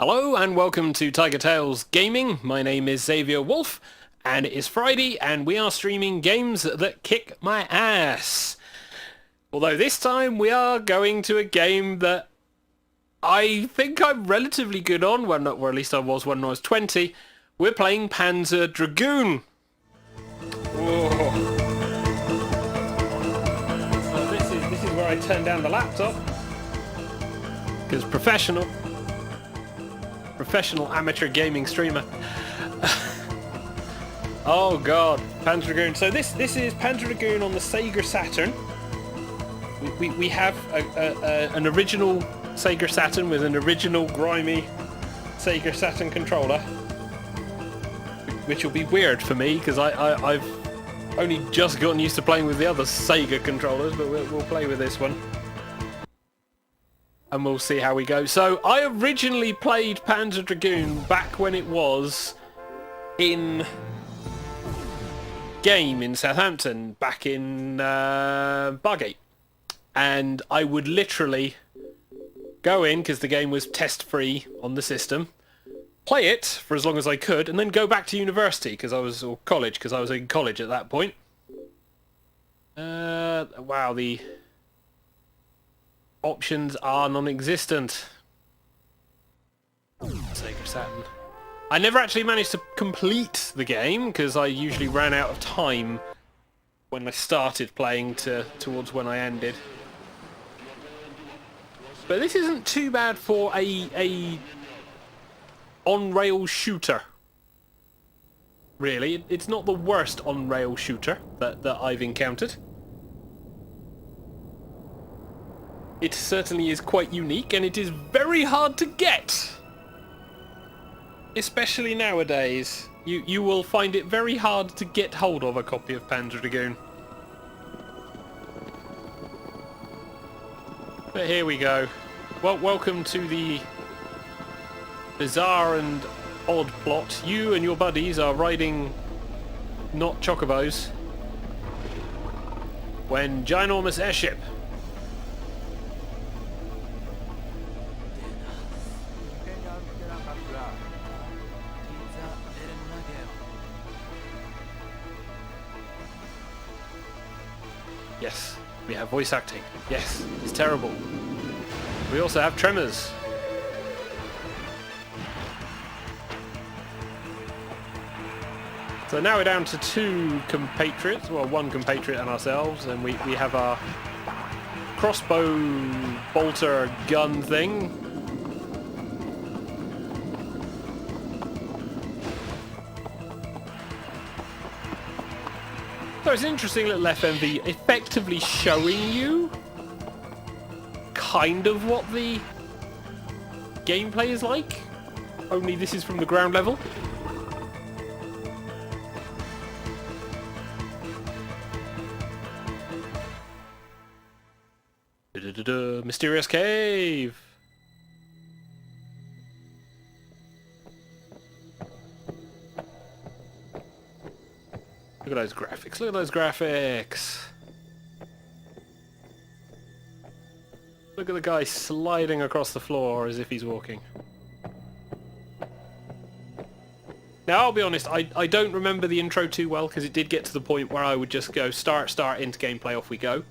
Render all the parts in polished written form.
Hello and welcome to TigerTails Gaming. My name is Xavier Wolf and it is Friday and we are streaming games that kick my ass. Although this time we are going to a game that I think I'm relatively good on, or at least I was when I was 20. We're playing Panzer Dragoon. Whoa. So this is where I turn down the laptop. Because professional amateur gaming streamer. Oh god, Panzer Dragoon. So this is Panzer Dragoon on the Sega Saturn. We have an original Sega Saturn with an original grimy Sega Saturn controller, which will be weird for me because I've only just gotten used to playing with the other Sega controllers, but we'll play with this one. And we'll see how we go. So I originally played Panzer Dragoon back when it was in game in Southampton, back in Bargate. And I would literally go in, because the game was test free on the system, play it for as long as I could, and then go back to university, or college, because I was in college at that point. Wow, the options are non-existent. Sega Saturn. I never actually managed to complete the game because I usually ran out of time when I started playing towards when I ended. But this isn't too bad for a on-rail shooter. Really, it's not the worst on-rail shooter that I've encountered. It certainly is quite unique, and it is very hard to get. Especially nowadays. You will find it very hard to get hold of a copy of Panzer Dragoon. But here we go. Well, welcome to the bizarre and odd plot. You and your buddies are riding not chocobos when ginormous airship. Yes, we have voice acting. Yes, it's terrible. We also have tremors. So now we're down to two compatriots, well, one compatriot and ourselves, and we have our crossbow bolter gun thing. So it's an interesting little FMV, effectively showing you kind of what the gameplay is like, only this is from the ground level. Mysterious cave. Look at those graphics, look at those graphics. Look at the guy sliding across the floor as if he's walking. Now, I'll be honest, I don't remember the intro too well, because it did get to the point where I would just go start, into gameplay, off we go.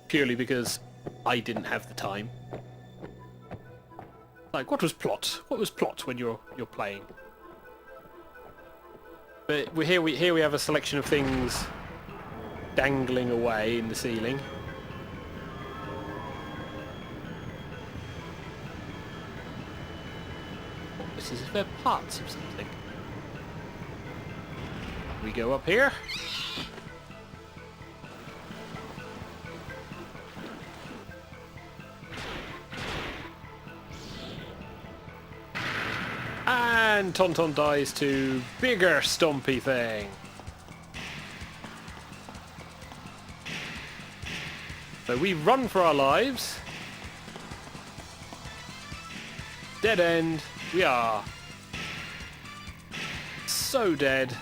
Purely because I didn't have the time. Like, what was plot? What was plot when you're playing? But here we have a selection of things dangling away in the ceiling. This is if they're parts of something. We go up here. And Tonton dies to bigger stompy thing. So we run for our lives. Dead end. We are so dead.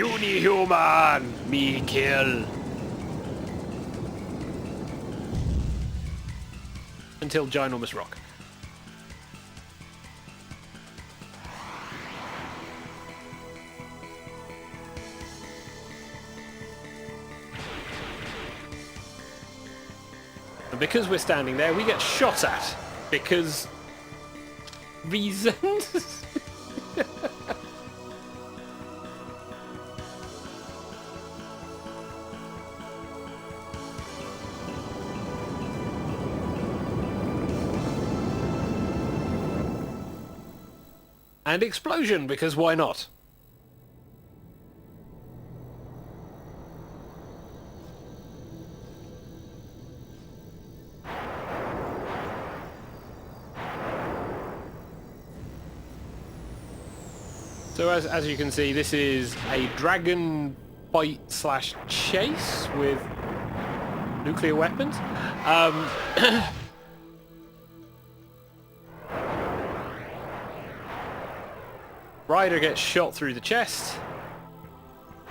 Puny human! Me kill! Until ginormous rock. And because we're standing there, we get shot at. Because... reasons? And explosion, because why not? So as you can see, this is a dragon fight slash chase with nuclear weapons. Ryder gets shot through the chest,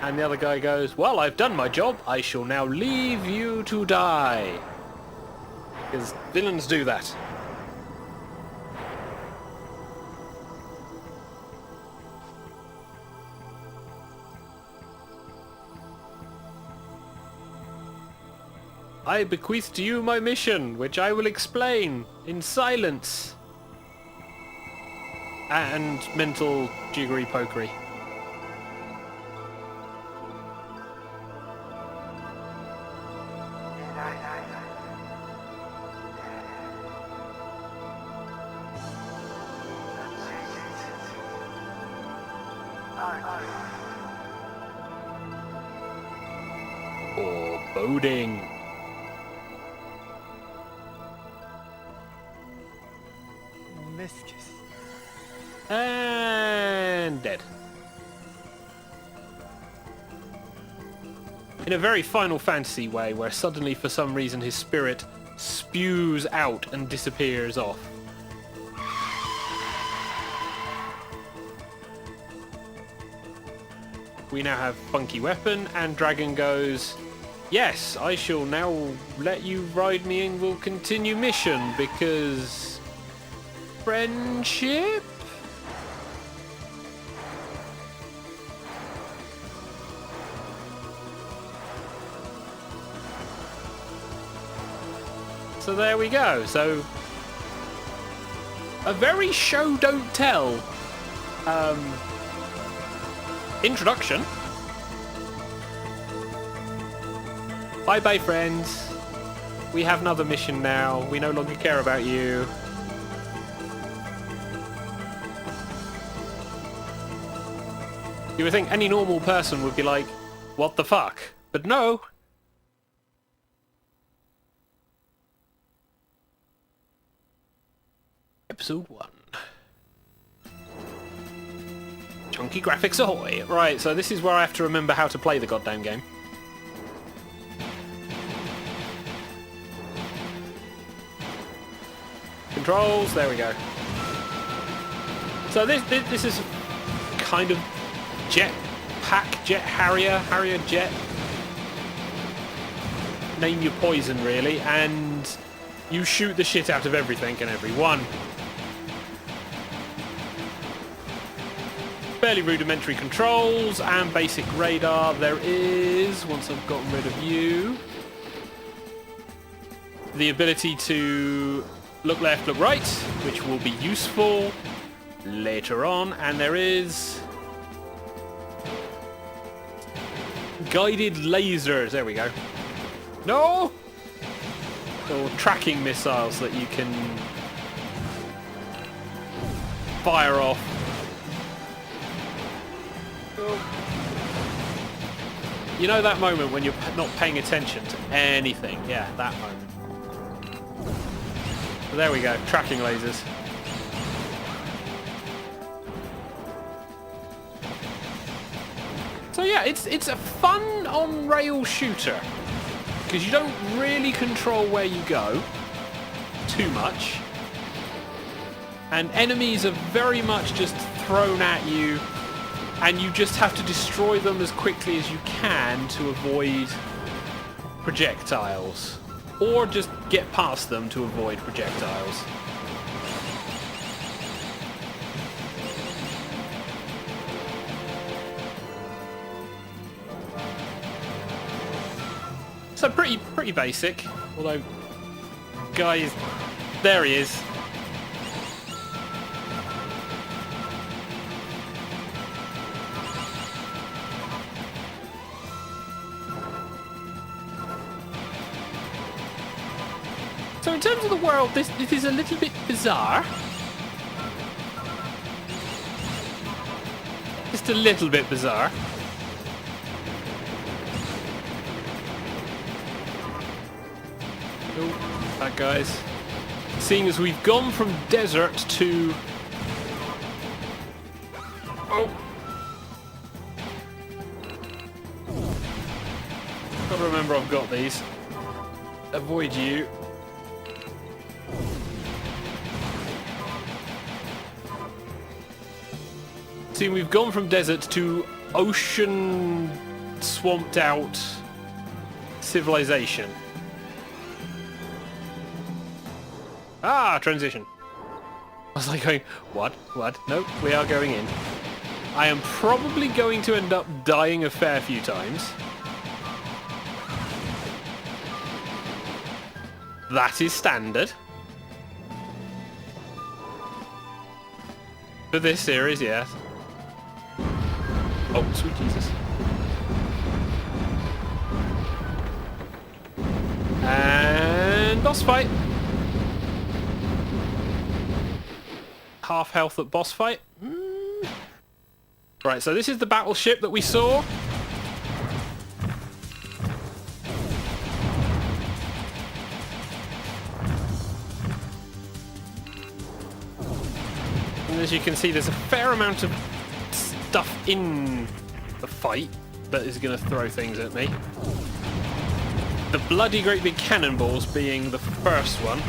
and the other guy goes, well, I've done my job, I shall now leave you to die. Because villains do that. I bequeath to you my mission, which I will explain in silence. And mental jiggery-pokery. Foreboding. And dead. In a very Final Fantasy way, where suddenly for some reason his spirit spews out and disappears off. We now have funky weapon, and Dragon goes, yes, I shall now let you ride me and we'll continue mission, because... friendship? So there we go. So a very show don't tell introduction. Bye bye friends. We have another mission now. We no longer care about you. You would think any normal person would be like, what the fuck? But no. Episode 1. Chunky graphics ahoy! Right, so this is where I have to remember how to play the goddamn game. Controls, there we go. So this is kind of jet harrier jet. Name your poison really, and you shoot the shit out of everything and everyone. Fairly rudimentary controls and basic radar. There is, once I've gotten rid of you, the ability to look left, look right, which will be useful later on. And there is guided lasers. There we go. No! Or tracking missiles that you can fire off. You know that moment when you're not paying attention to anything? Yeah, that moment. So there we go, tracking lasers. So yeah, it's a fun on-rail shooter. Because you don't really control where you go too much. And enemies are very much just thrown at you and you just have to destroy them as quickly as you can to avoid projectiles. Or just get past them to avoid projectiles. So pretty basic, although, guys, there he is. So in terms of the world, this is a little bit bizarre. Just a little bit bizarre. Oh, bad guys. Seeing as we've gone from desert to... Oh! Gotta remember I've got these. Avoid you. See, we've gone from desert to ocean swamped out civilization. Ah, transition. I was like going, what? What? Nope, we are going in. I am probably going to end up dying a fair few times. That is standard. For this series, yes. Oh, sweet Jesus. And boss fight. Half health at boss fight. Right, so this is the battleship that we saw. And as you can see, there's a fair amount of stuff in the fight that is going to throw things at me. The bloody great big cannonballs being the first one.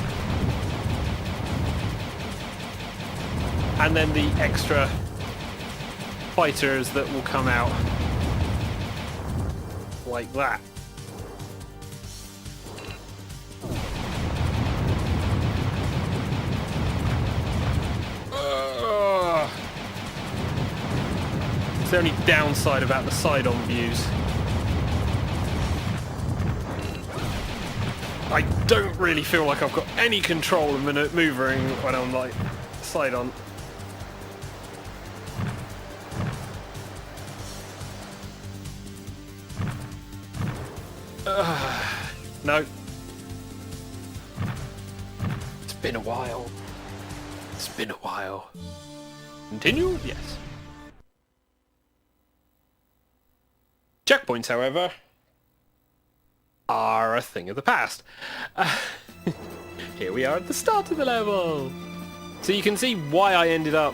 And then the extra fighters that will come out like that. It's the only downside about the side-on views. I don't really feel like I've got any control of maneuvering when I'm like side-on. No. It's been a while. It's been a while. Continue? Yes. Checkpoints, however, are a thing of the past. Here we are at the start of the level. So you can see why I ended up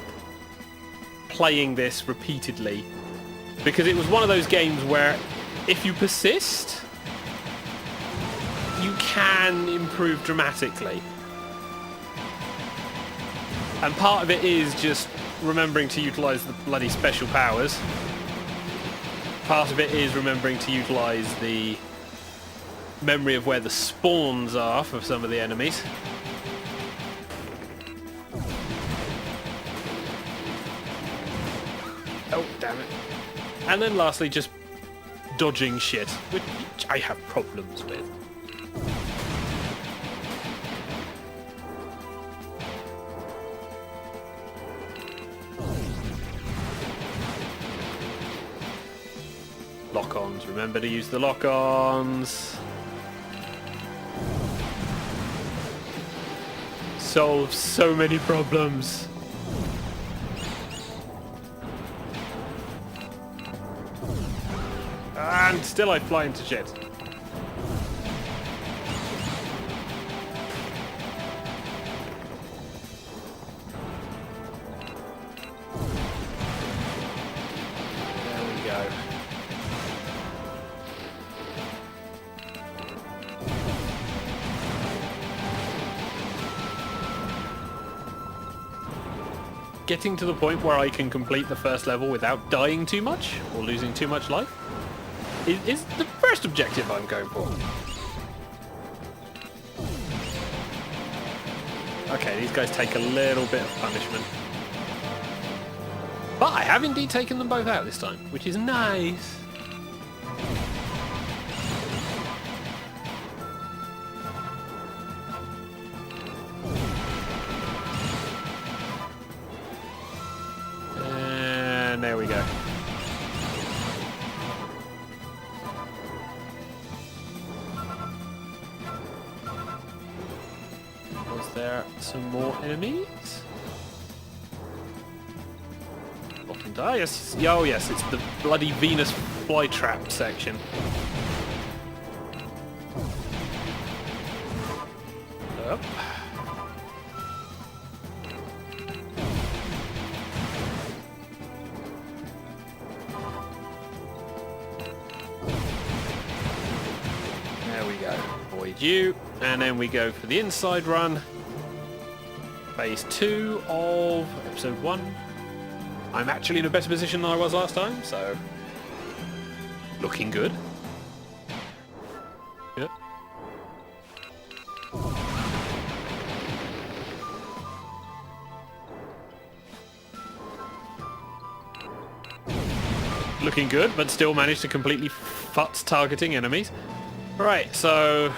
playing this repeatedly. Because it was one of those games where if you persist, you can improve dramatically. And part of it is just remembering to utilise the bloody special powers. Part of it is remembering to utilise the memory of where the spawns are for some of the enemies. Oh, damn it. And then lastly, just dodging shit, which I have problems with. Lock-ons, remember to use the lock-ons. Solves so many problems. And still I fly into shit. There we go. getting to the point where I can complete the first level without dying too much or losing too much life is the first objective I'm going for. Okay, these guys take a little bit of punishment. But I have indeed taken them both out this time, which is nice. And there we go. Was there some more enemies? Often die. Yes. Oh yes, it's the bloody Venus flytrap section. Up. There we go. Avoid you. And then we go for the inside run. Phase 2 of episode 1. I'm actually in a better position than I was last time, so looking good. Yep. Looking good, but still managed to completely futz targeting enemies. Right, so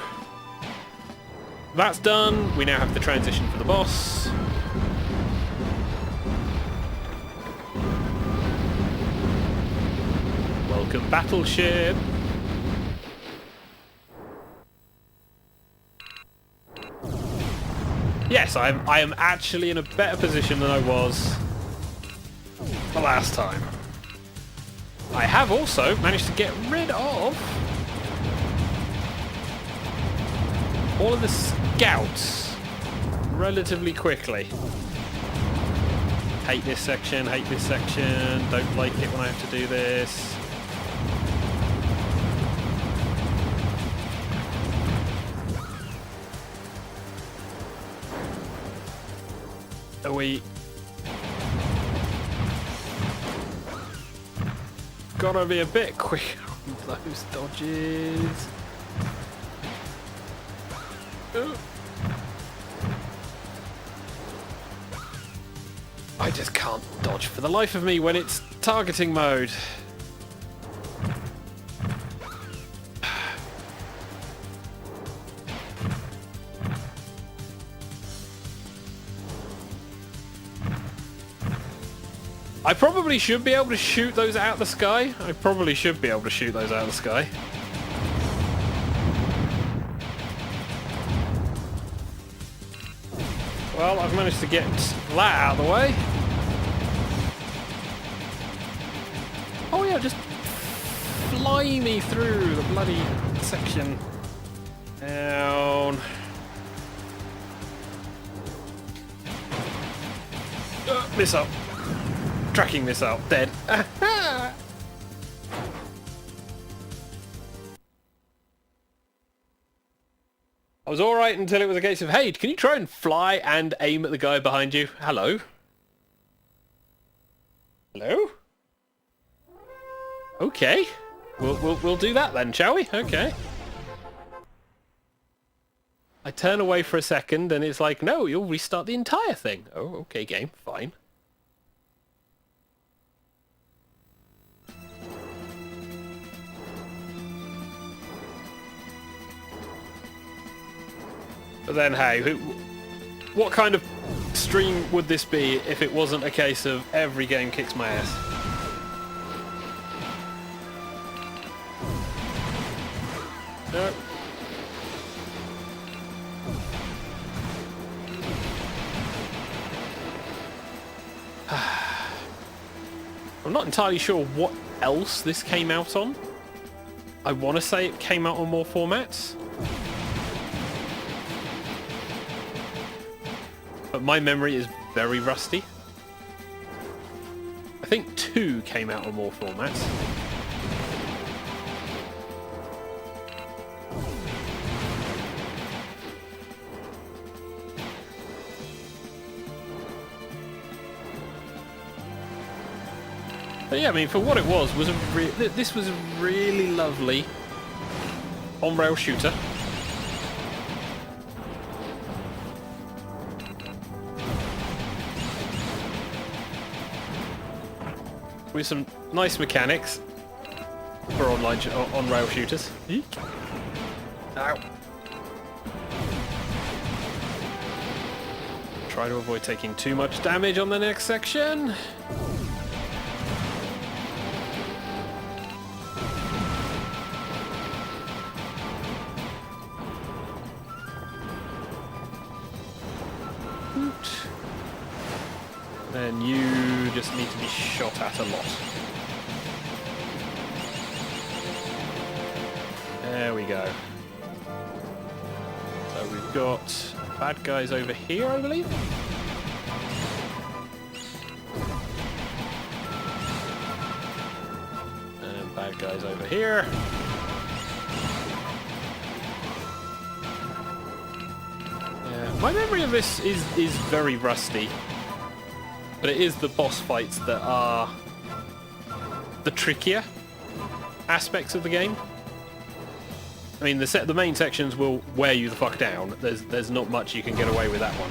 that's done. We now have the transition for the boss. Welcome, battleship. Yes, I am actually in a better position than I was the last time. I have also managed to get rid of all of the scouts relatively quickly. Hate this section, don't like it when I have to do this. Are we... Gotta be a bit quicker on those dodges. Ooh. I just can't dodge for the life of me when it's targeting mode. I probably should be able to shoot those out of the sky. Well, I've managed to get that out of the way. Oh yeah, just fly me through the bloody section. Down. Missile. Tracking missile. Dead. I was alright until it was a case of, hey, can you try and fly and aim at the guy behind you? Hello? Hello? Okay. We'll do that then, shall we? Okay. I turn away for a second and it's like, no, you'll restart the entire thing. Oh, okay, game. Fine. But then, hey, what kind of stream would this be if it wasn't a case of every game kicks my ass? No. I'm not entirely sure what else this came out on. I want to say it came out on more formats. But my memory is very rusty. I think 2 came out on more formats. But yeah, I mean, for what it was this was a really lovely on-rail shooter. With some nice mechanics for on-rail shooters. Eek. Ow. Try to avoid taking too much damage on the next section. And you just need to be shot at a lot. There we go. So we've got bad guys over here, I believe. And bad guys over here. Yeah, my memory of this is very rusty. But it is the boss fights that are the trickier aspects of the game. I mean, the main sections will wear you the fuck down. There's not much you can get away with that one.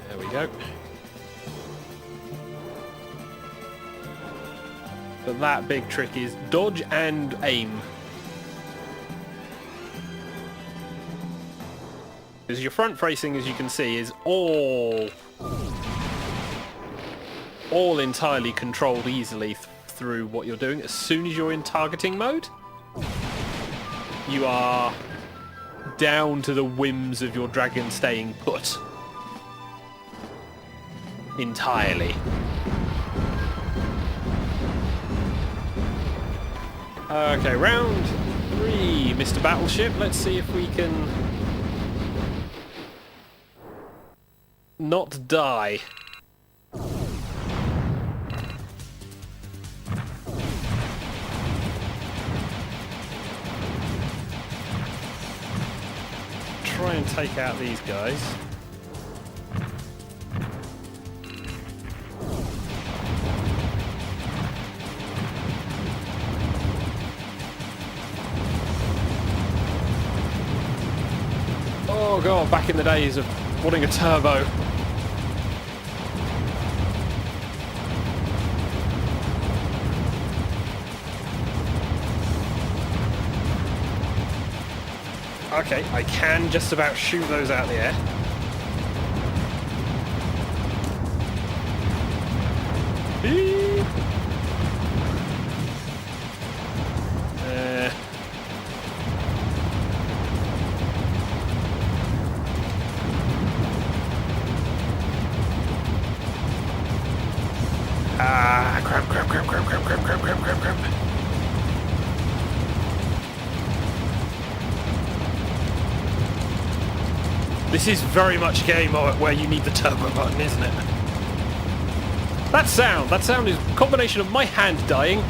There we go. But that big trick is dodge and aim. Because your front facing, as you can see, is all entirely controlled easily through what you're doing. As soon as you're in targeting mode, you are down to the whims of your dragon staying put. Entirely. Okay, round 3, Mr. Battleship. Let's see if we can not die. Try and take out these guys. Oh god, back in the days of wanting a turbo. Okay, I can just about shoot those out of the air. Beep. Crap. This is very much a game where you need the turbo button, isn't it? That sound is a combination of my hand dying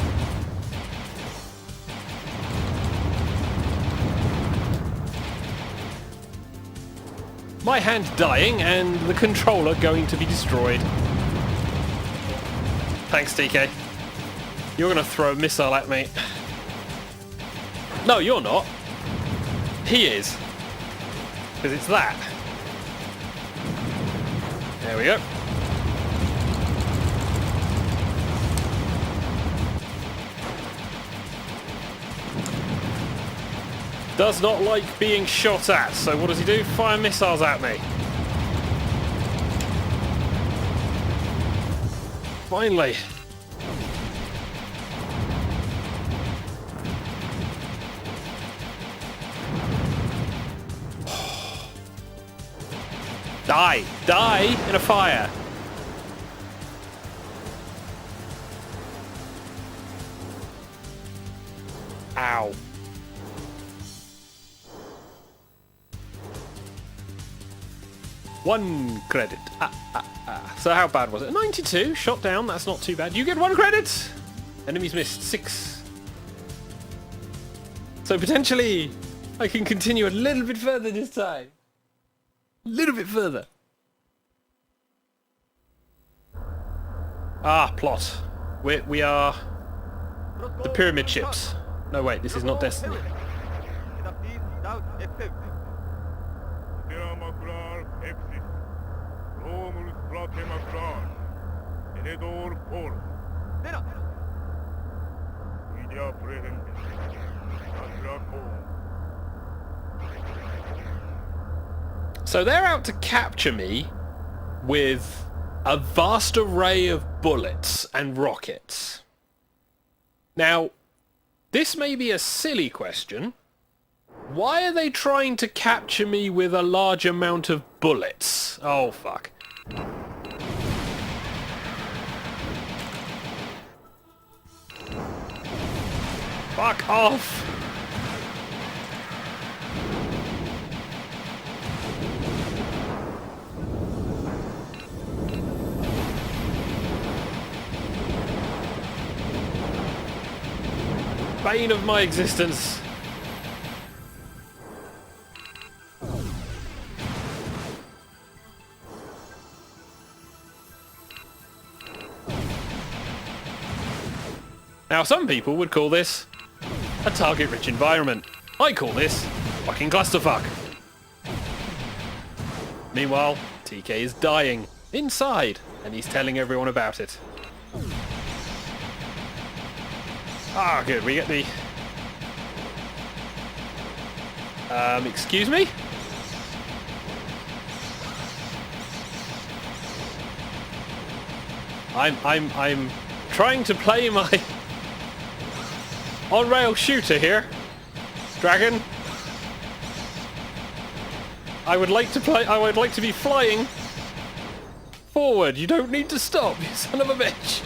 and the controller going to be destroyed. Thanks, TK. You're gonna throw a missile at me. No, you're not. He is. Because it's that. There we go. Does not like being shot at, so what does he do? Fire missiles at me. Finally. Die in a fire. Ow. 1 credit. So how bad was it? 92, shot down, that's not too bad. You get 1 credit! Enemies missed, 6. So potentially, I can continue a little bit further this time. A little bit further. Ah, plot. We are the pyramid ships. No wait, this is not Destiny. So they're out to capture me with a vast array of bullets and rockets. Now, this may be a silly question. Why are they trying to capture me with a large amount of bullets? Oh, fuck. Fuck off! Bane of my existence. Now some people would call this a target-rich environment. I call this fucking clusterfuck. Meanwhile, TK is dying inside, and he's telling everyone about it. Ah, good, we get the... excuse me? I'm trying to play my on-rail shooter here. Dragon. I would like to be flying forward. You don't need to stop, you son of a bitch.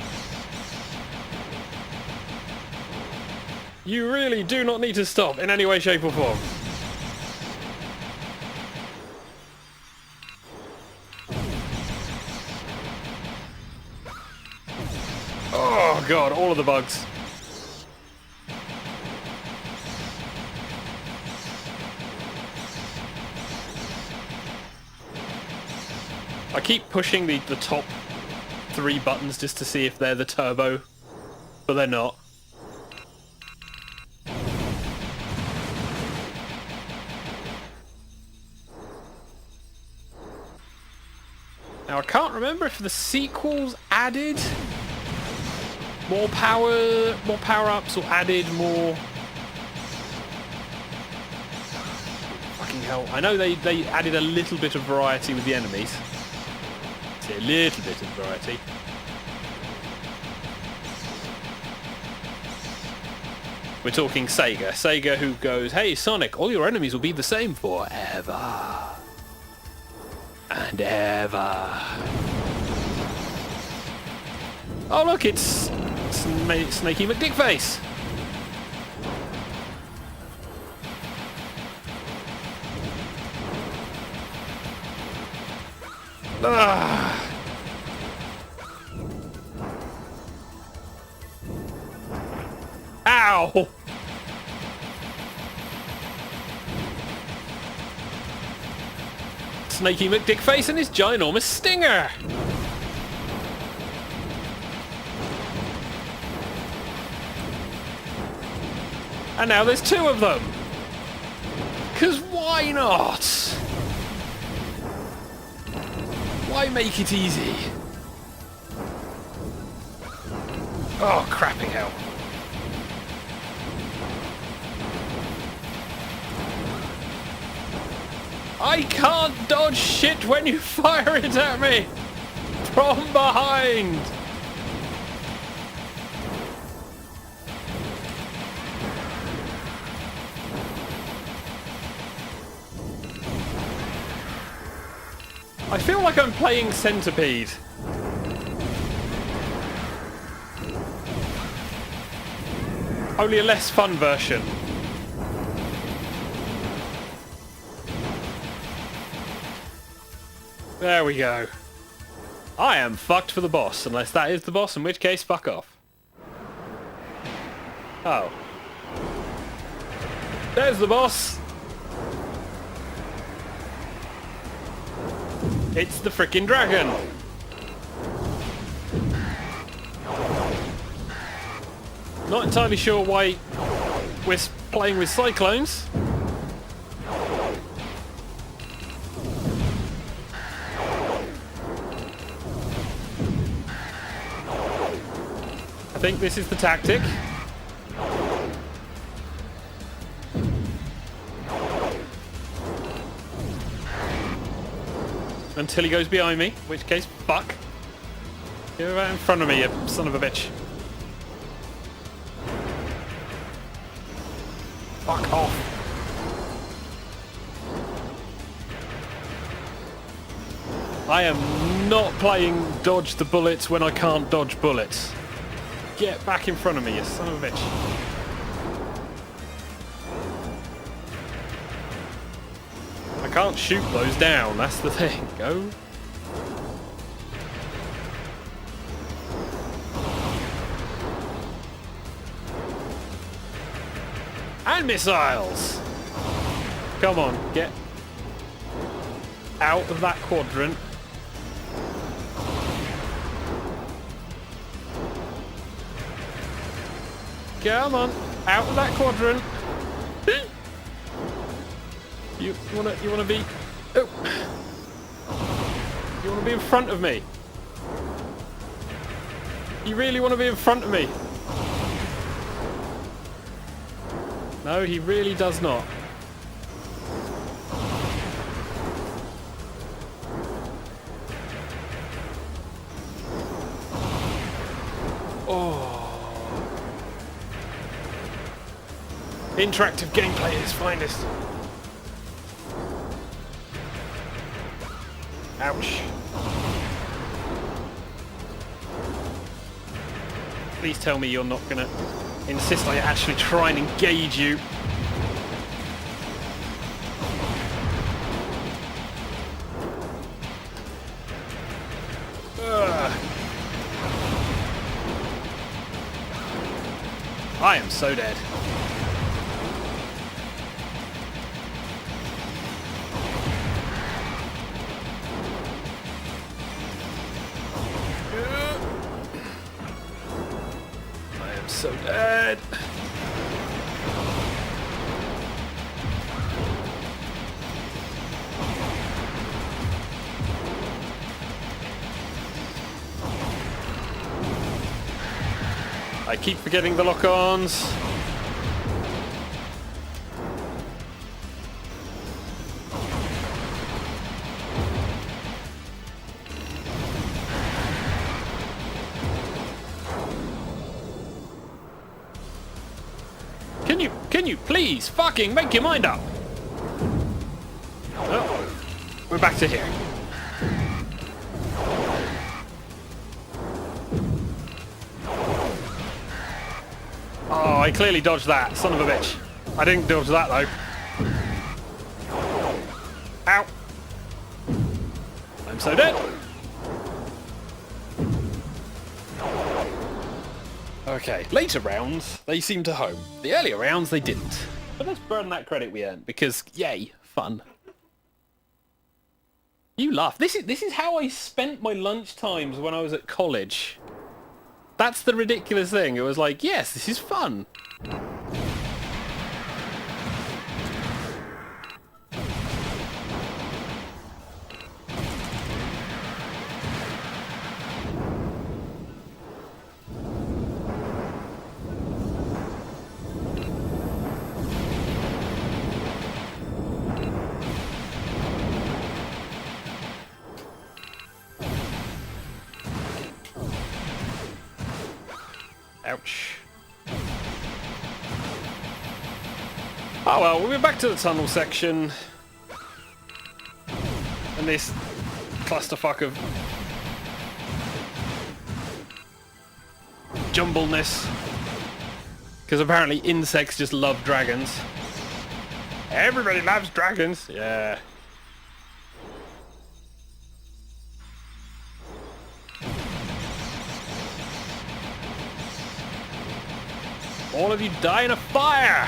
You really do not need to stop in any way, shape or form. Oh god, all of the bugs. I keep pushing the top 3 buttons just to see if they're the turbo, but they're not. Now I can't remember if the sequels added more power-ups or added more... Fucking hell. I know they added a little bit of variety with the enemies. See, a little bit of variety. We're talking Sega. Sega who goes, hey Sonic, all your enemies will be the same forever. And ever. Oh look, it's Snaky McDickface. Ah. Ow! Snaky McDickface and his ginormous stinger! And now there's 2 of them! 'Cause why not? Why make it easy? Oh, crapping hell. I can't dodge shit when you fire it at me! From behind! I feel like I'm playing Centipede. Only a less fun version. There we go. I am fucked for the boss, unless that is the boss, in which case, fuck off. Oh. There's the boss. It's the frickin' dragon. Not entirely sure why we're playing with cyclones. I think this is the tactic. Until he goes behind me, in which case, fuck. Get right in front of me, you son of a bitch. Fuck off. I am not playing dodge the bullets when I can't dodge bullets. Get back in front of me, you son of a bitch. I can't shoot those down, that's the thing. Go. And missiles! Come on, get out of that quadrant. Come on, out of that quadrant. You wanna be? Oh, you wanna be in front of me? You really wanna be in front of me? No, he really does not. Oh. Interactive gameplay at its finest. Ouch. Please tell me you're not gonna insist I actually try and engage you. Ugh. I am so dead. So dead. I keep forgetting the lock-ons. Can you please fucking make your mind up? Oh, we're back to here. Oh, I clearly dodged that, son of a bitch. I didn't dodge that though. Ow. I'm so dead. Okay, later rounds, they seem to home. The earlier rounds, they didn't. But let's burn that credit we earned, because, yay, fun. You laugh. This is how I spent my lunch times when I was at college. That's the ridiculous thing. It was like, yes, this is fun. Ouch. Oh well, we'll be back to the tunnel section. And this clusterfuck of jumbleness. Because apparently insects just love dragons. Everybody loves dragons. Yeah. All of you die in a fire!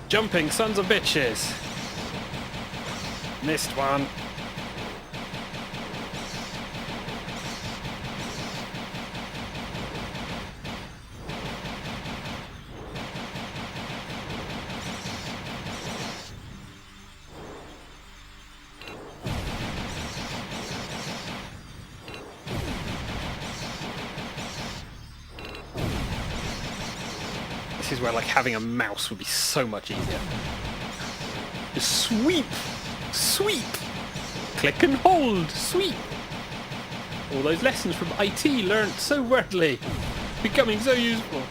Jumping sons of bitches. Missed one. This is where like having a mouse would be so much easier. Just sweep! Sweep! Click and hold! Sweep! All those lessons from IT learnt so readily. Becoming so useful.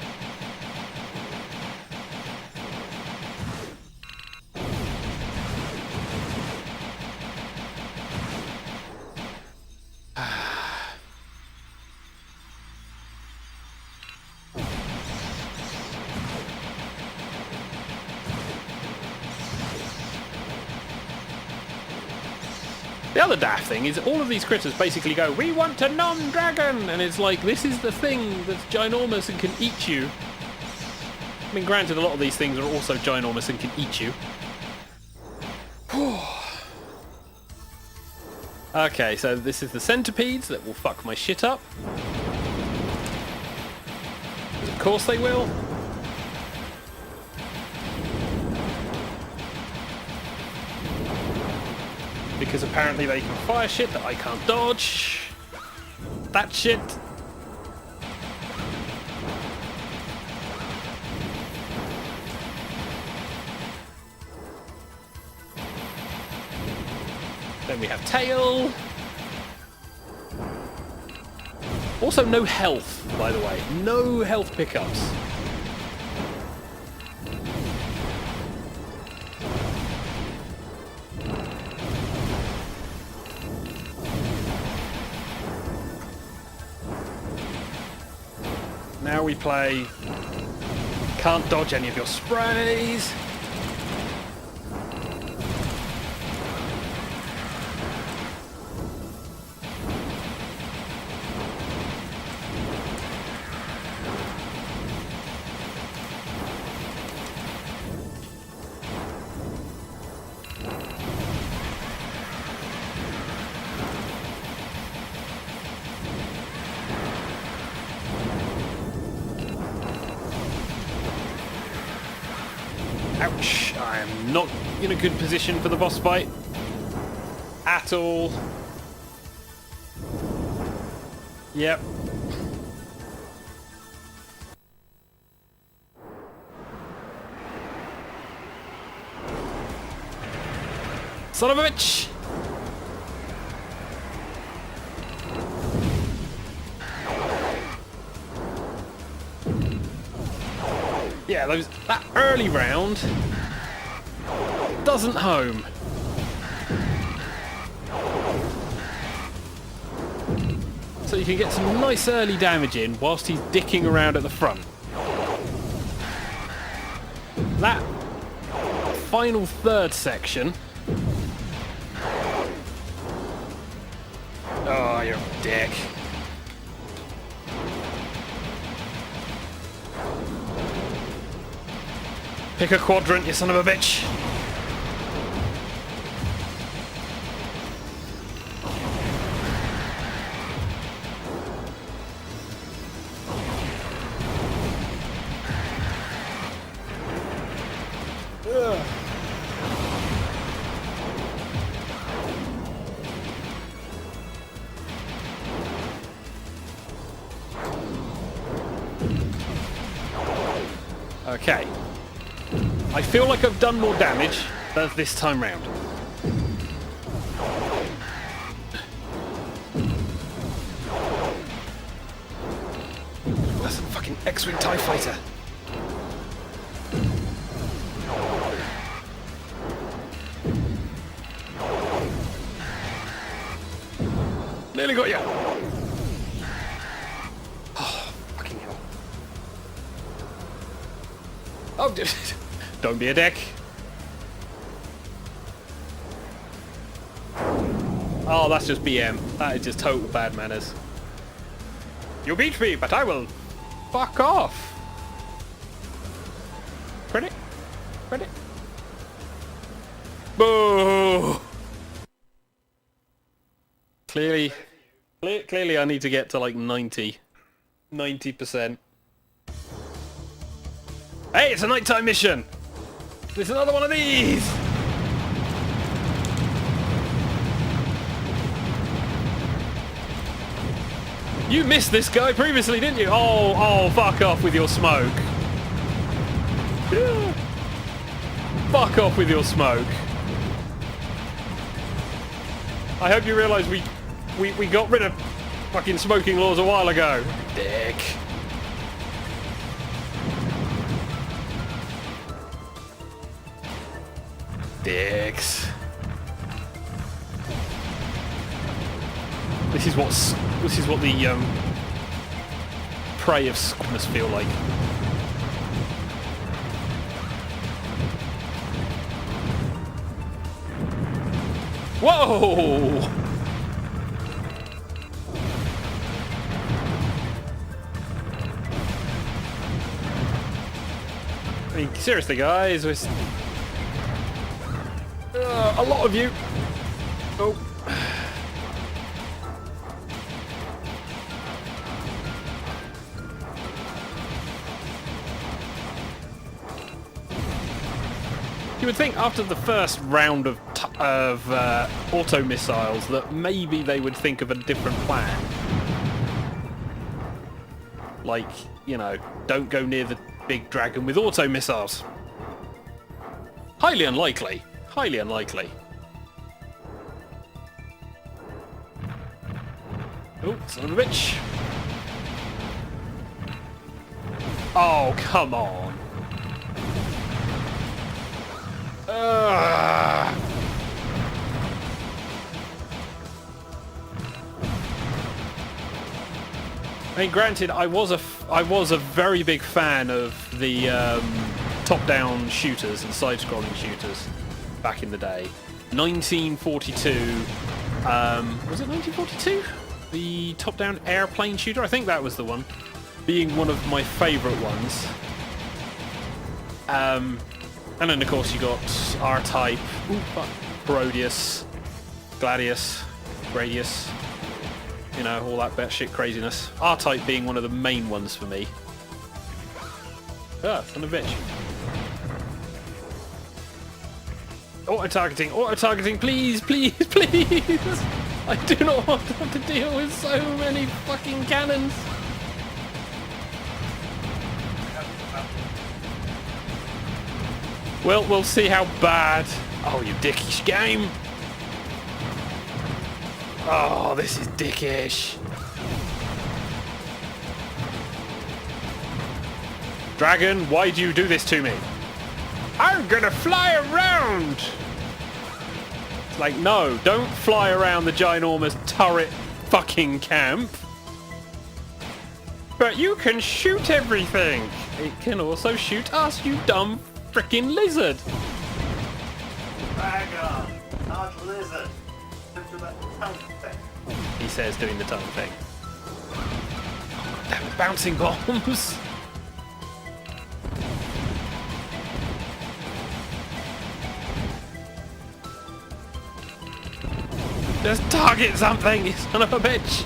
The other daft thing is all of these critters basically go, we want a non-dragon! And it's like, this is the thing that's ginormous and can eat you. I mean, granted, a lot of these things are also ginormous and can eat you. Okay, so this is the centipedes that will fuck my shit up. Of course they will. Because apparently they can fire shit that I can't dodge. That shit. Then we have tail. Also no health, by the way. No health pickups. Now we play can't dodge any of your sprays. Ouch, I am not in a good position for the boss fight. At all. Yep. Son of a bitch! Yeah, that early round doesn't home. So you can get some nice early damage in whilst he's dicking around at the front. That final third section. Oh, you're a dick. Pick a quadrant, you son of a bitch! Ugh. Okay. I feel like I've done more damage this time round. That's a fucking X-Wing TIE fighter. Nearly got you. Oh, fucking hell. Oh, dude. Don't be a dick. Oh, that's just BM. That is just total bad manners. You beat me, but I will fuck off. Credit? Credit? Boo! Clearly I need to get to like 90%. Hey, it's a nighttime mission! There's another one of these! You missed this guy previously, didn't you? Oh, fuck off with your smoke. Fuck off with your smoke. I hope you realise we got rid of fucking smoking laws a while ago. Dick. Dicks. This is what the prey of must feel like. Whoa! I mean, seriously, guys, a lot of you. Oh. You would think after the first round of auto missiles that maybe they would think of a different plan. Like, you know, don't go near the big dragon with auto missiles. Highly unlikely. Highly unlikely. Oh, son of a bitch. Oh, come on. I mean, granted, I was a very big fan of the top-down shooters and side-scrolling shooters back in the day. 1942. Was it 1942? The top-down airplane shooter? I think that was the one. Being one of my favourite ones. And then, of course, you got R-Type, Parodius, Gladius, Gradius, you know, all that batshit craziness. R-Type being one of the main ones for me. Ah, son of a bitch. Auto-targeting, please, please, please! I do not want to have to deal with so many fucking cannons! Well, we'll see how bad... Oh, you dickish game! Oh, this is dickish! Dragon, why do you do this to me? I'm gonna fly around! It's like, no, don't fly around the ginormous turret fucking camp. But you can shoot everything! It can also shoot us, you dumb frickin' lizard! Dragon, not lizard. Do that tongue thing. He says, doing the tongue thing. Oh, damn it, bouncing bombs! Just target something, you son of a bitch!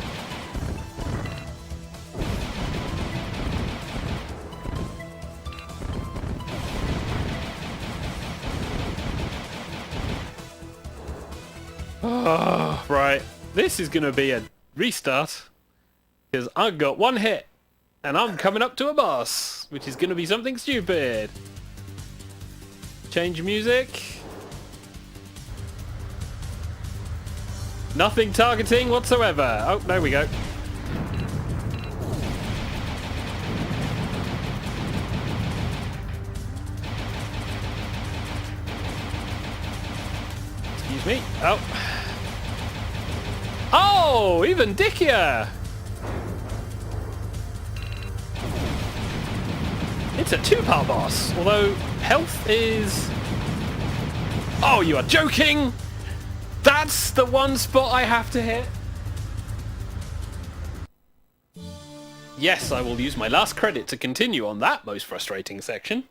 Oh, right. This is going to be a restart. Because I've got one hit. And I'm coming up to a boss. Which is going to be something stupid. Change music. Nothing targeting whatsoever. Oh, there we go. Excuse me. Oh. Oh, even dickier. It's a two-part boss, although health is... Oh, you are joking! That's the one spot I have to hit. Yes, I will use my last credit to continue on that most frustrating section.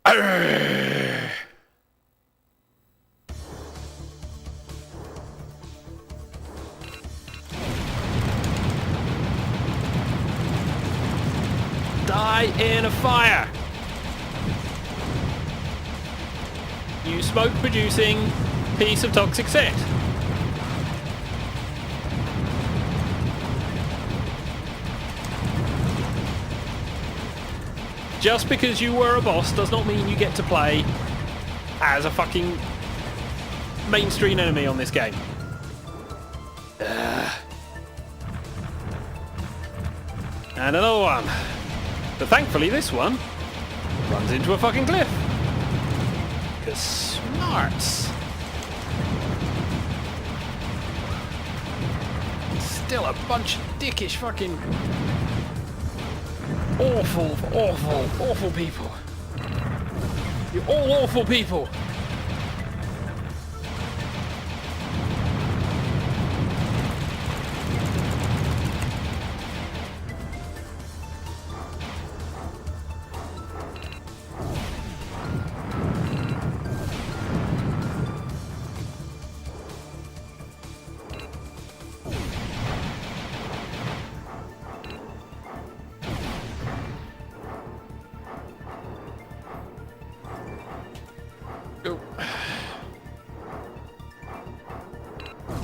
Ahhhh. Die in a fire! You smoke-producing piece of toxic shit. Just because you were a boss does not mean you get to play as a fucking mainstream enemy on this game. And another one. But thankfully this one runs into a fucking cliff. Because smarts. Still a bunch of dickish fucking awful people. You're all awful people.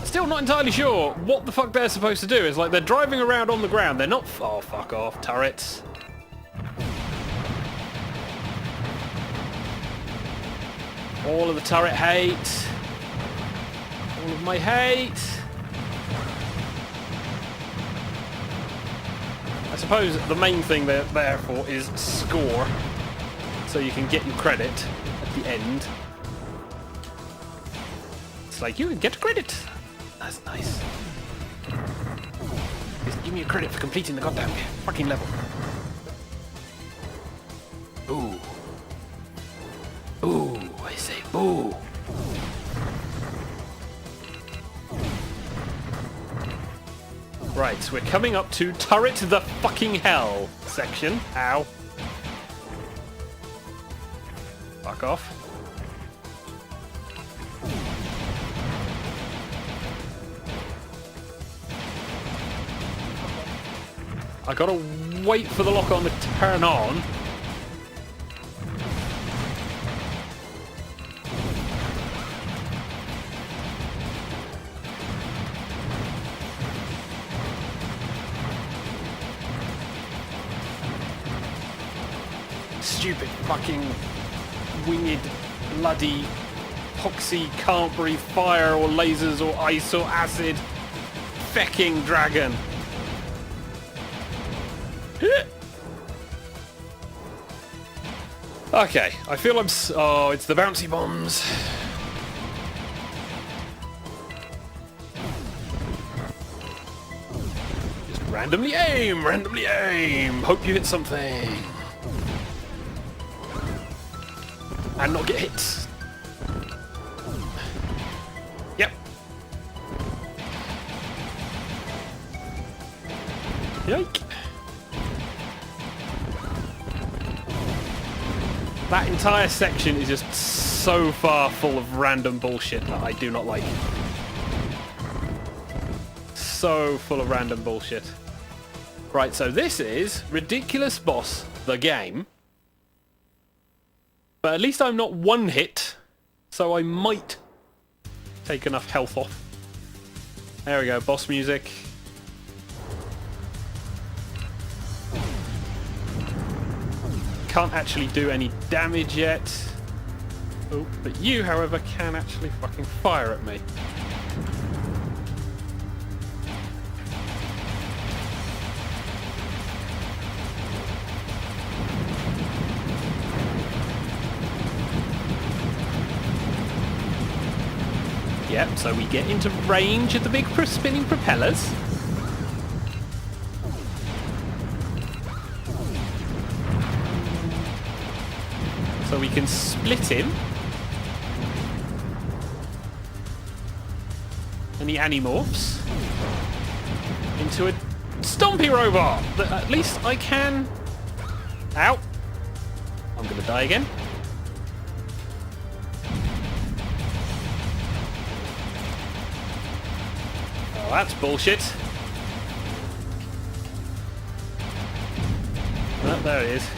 Still not entirely sure what the fuck they're supposed to do. It's like they're driving around on the ground. They're not... Oh, fuck off. Turrets. All of the turret hate. All of my hate. I suppose the main thing they're there for is score. So you can get your credit at the end. It's like, you can get credit. That's nice. Just give me a credit for completing the goddamn fucking level. Ooh. Ooh, I say boo. Right, so we're coming up to Turret the fucking Hell section. Ow. Fuck off. I gotta wait for the lock-on to turn on. Stupid fucking winged, bloody, poxy, can't breathe fire or lasers or ice or acid fecking dragon. Okay, I feel I'm... Oh, it's the bouncy bombs. Just randomly aim, randomly aim. Hope you hit something. And not get hit. Yep. Yike. That entire section is just so far full of random bullshit that I do not like. So full of random bullshit. Right, so this is Ridiculous Boss, the game. But at least I'm not one hit, so I might take enough health off. There we go, boss music. Can't actually do any damage yet. Oh, but you, however, can actually fucking fire at me. Yep, so we get into range of the big spinning propellers. So we can split him. And he animorphs into a Stompy robot! At least I can... Ow! I'm gonna die again. Oh, that's bullshit. Oh, there it is.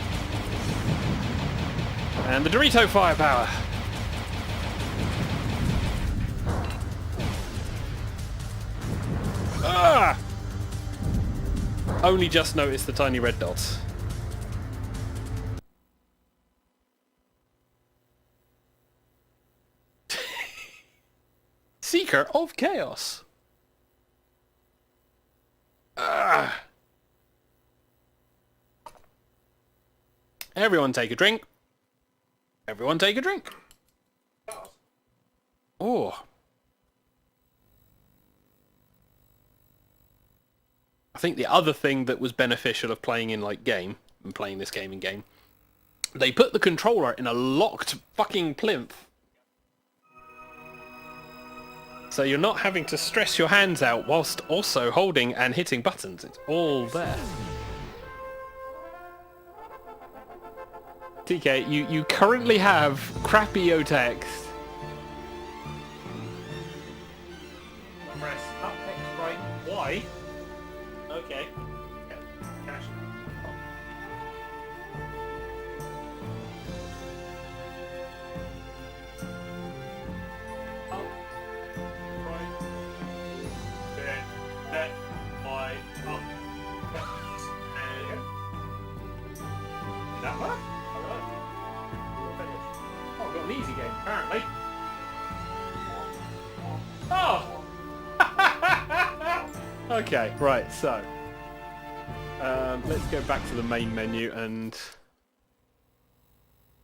And the Dorito firepower. Ah! Only just noticed the tiny red dots. Seeker of Chaos. Ah. Everyone take a drink. Everyone take a drink. Oh. I think the other thing that was beneficial of playing in like game, and playing this game in game, they put the controller in a locked fucking plinth. So you're not having to stress your hands out whilst also holding and hitting buttons. It's all there. TK, you currently have crappy text. Press up, X, right, Y. Okay. Yeah. Cash. Up, right, there, left, Y, up, and did that work? Oh, I've got an easy game, apparently. Oh! Okay, right, so let's go back to the main menu and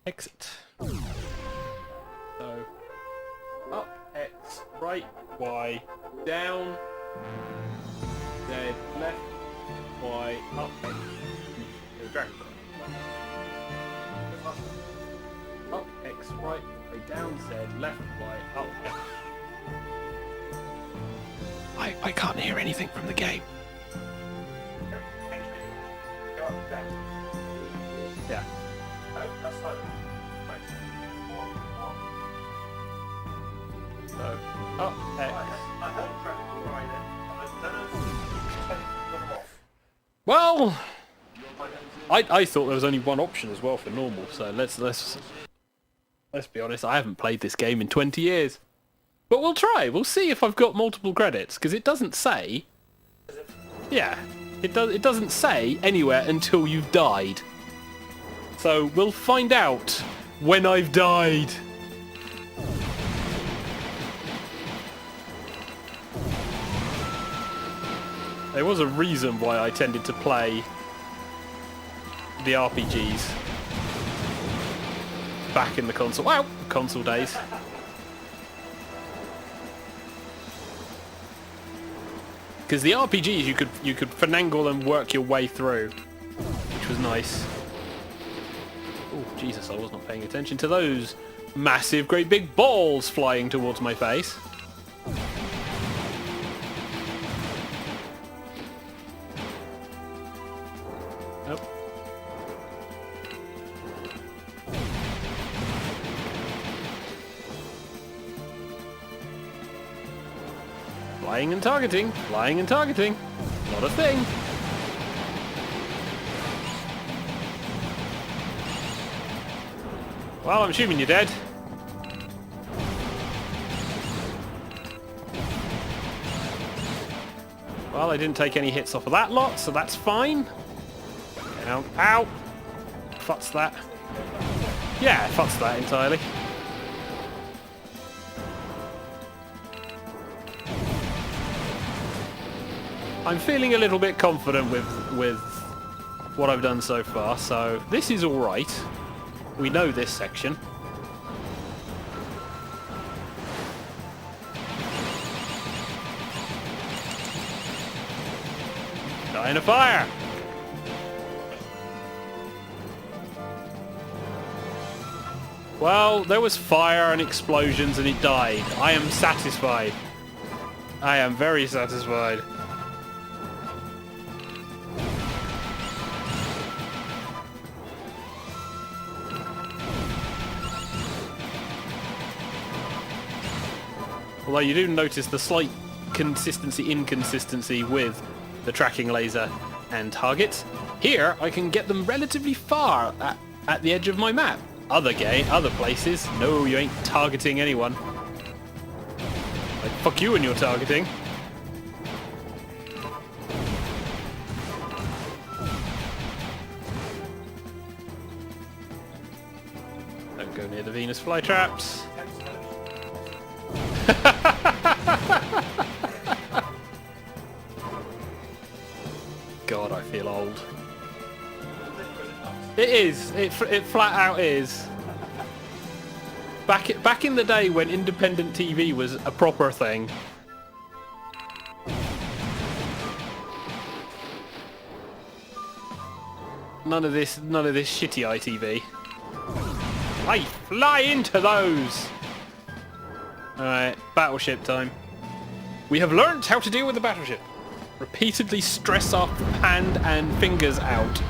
exit. So, up, X, right, Y, down, Z, left, Y, up, X, Dragon. Up, X, right, Y, down, Z, left, Y, up, X. I can't hear anything from the game. Yeah. So, up, X. Well, I thought there was only one option as well for normal, so let's be honest, I haven't played this game in 20 years. But we'll try. We'll see if I've got multiple credits, because it doesn't say. Yeah, it doesn't say anywhere until you've died. So we'll find out when I've died. There was a reason why I tended to play the RPGs back in the console days. Because the RPGs you could finagle and work your way through, which was nice. Oh Jesus, I was not paying attention to those massive, great big balls flying towards my face. Nope. Flying and targeting, flying and targeting. Not a thing. Well, I'm assuming you're dead. Well, I didn't take any hits off of that lot, so that's fine. Ow, ow. Futs that. Yeah, futs that entirely. I'm feeling a little bit confident with what I've done so far, so this is alright. We know this section. Die in a fire! Well, there was fire and explosions and it died. I am satisfied. I am very satisfied. Although you do notice the slight inconsistency with the tracking laser and targets. Here, I can get them relatively far at the edge of my map. Other places, no, you ain't targeting anyone. Like, fuck you when you're targeting. Don't go near the Venus flytraps. God, I feel old. It is. It flat out is. Back in the day when independent TV was a proper thing. None of this shitty ITV. I fly into those. All right, battleship time. We have learnt how to deal with the battleship. Repeatedly stress our hand and fingers out.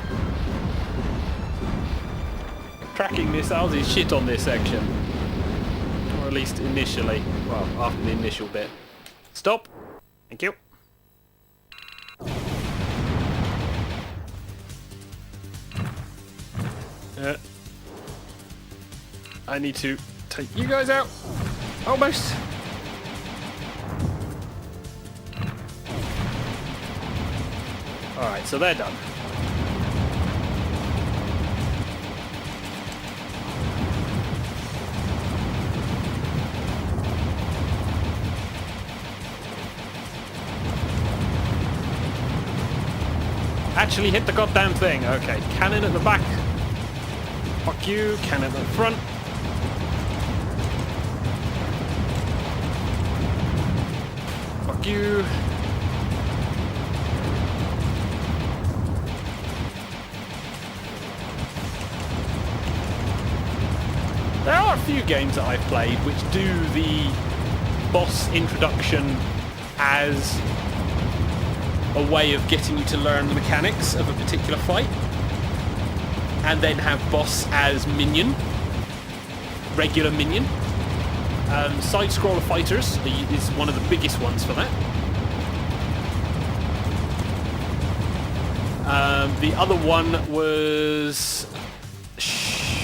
Tracking missiles is shit on this section. Or at least initially. Well, after the initial bit. Stop. Thank you. I need to take you guys out. Almost. Alright, so they're done. Actually hit the goddamn thing. Okay, cannon at the back. Fuck you. Cannon at the front. Fuck you. There are a few games that I've played which do the boss introduction as a way of getting you to learn the mechanics of a particular fight, and then have boss as minion, regular minion. Side-scroller fighters is one of the biggest ones for that. The other one was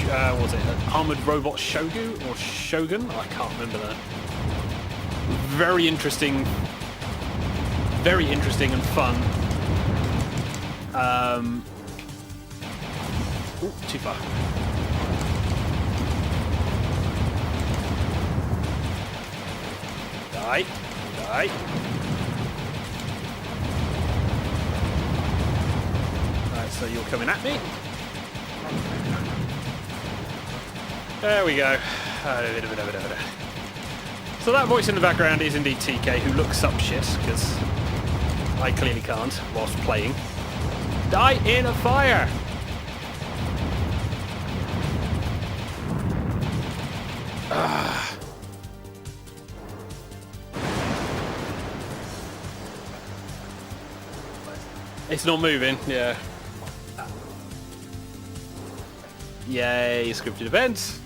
what was it? Armored Robot Shogun or Shogun? I can't remember that. Very interesting and fun. Ooh, too far. Die. Die. Right, so you're coming at me. There we go. So that voice in the background is indeed TK, who looks up shit, because I clearly can't whilst playing. Die in a fire! It's not moving, yeah. Yay, scripted events.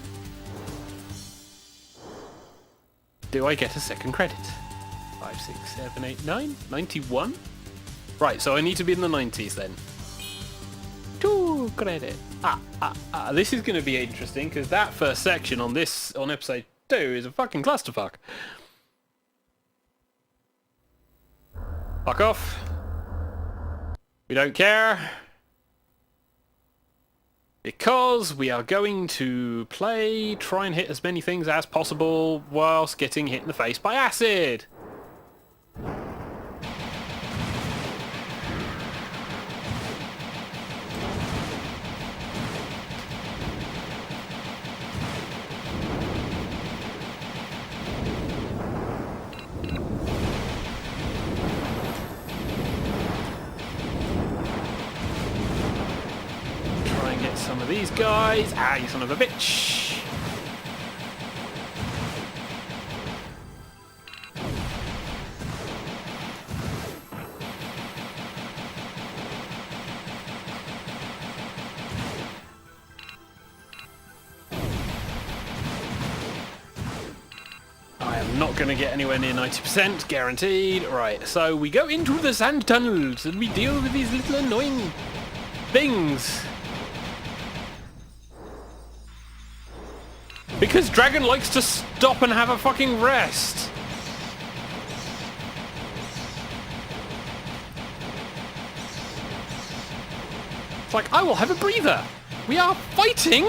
Do I get a second credit? 5, 6, 7, 8, 9? 91? Right, so I need to be in the 90s then. 2 credit. This is going to be interesting, because that first section on episode 2 is a fucking clusterfuck. Fuck off. We don't care. Because we are going to try and hit as many things as possible whilst getting hit in the face by acid. Some of these guys. Ah, you son of a bitch. I am I'm not going to get anywhere near 90%, guaranteed. Right, so we go into the sand tunnels and we deal with these little annoying things. Because Dragon likes to stop and have a fucking rest. It's like, I will have a breather. We are fighting.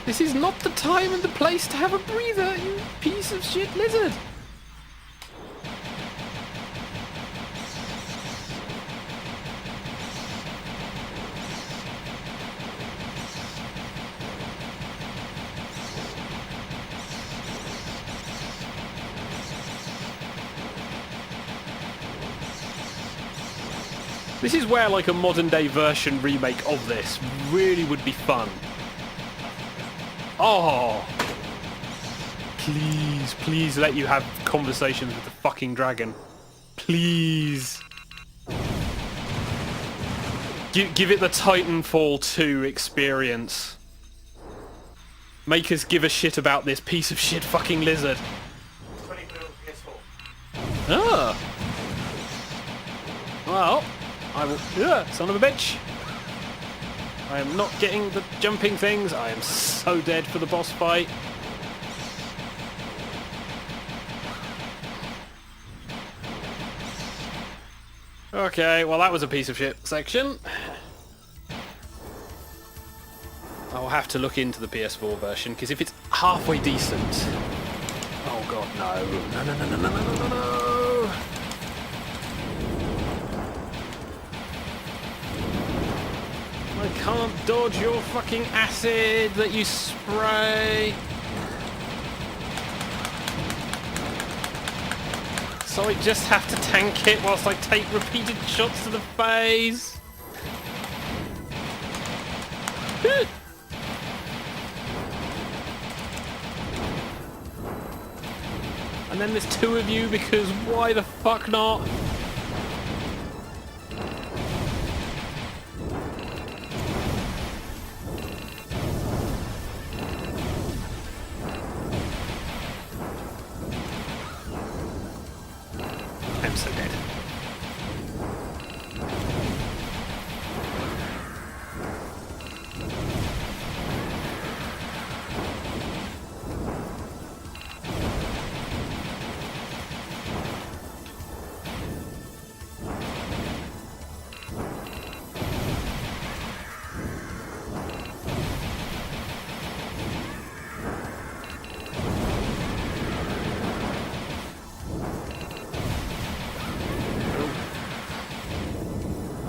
This is not the time and the place to have a breather, you piece of shit lizard. This is where like a modern day version remake of this really would be fun. Oh! Please, please let you have conversations with the fucking dragon. Please. Give it the Titanfall 2 experience. Make us give a shit about this piece of shit fucking lizard. 20 quid PS4. Ah! Well, I will... Yeah, son of a bitch! I am not getting the jumping things. I am so dead for the boss fight. Okay, well that was a piece of shit section. I will have to look into the PS4 version, because if it's halfway decent... Oh god, no. No, no, no, no, no, no, no, no. I can't dodge your fucking acid that you spray. So I just have to tank it whilst I take repeated shots to the face. And then there's two of you because why the fuck not? I'm so dead.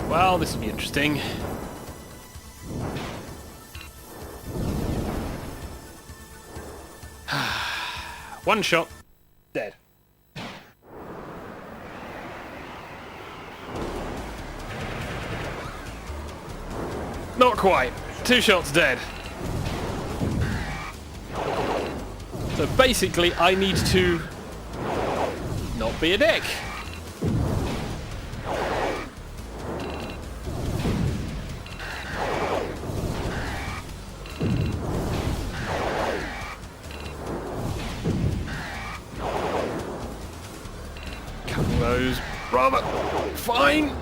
Well, this will be interesting. One shot, dead. Not quite. Two shots, dead. So basically, I need to not be a dick. Those rather fine.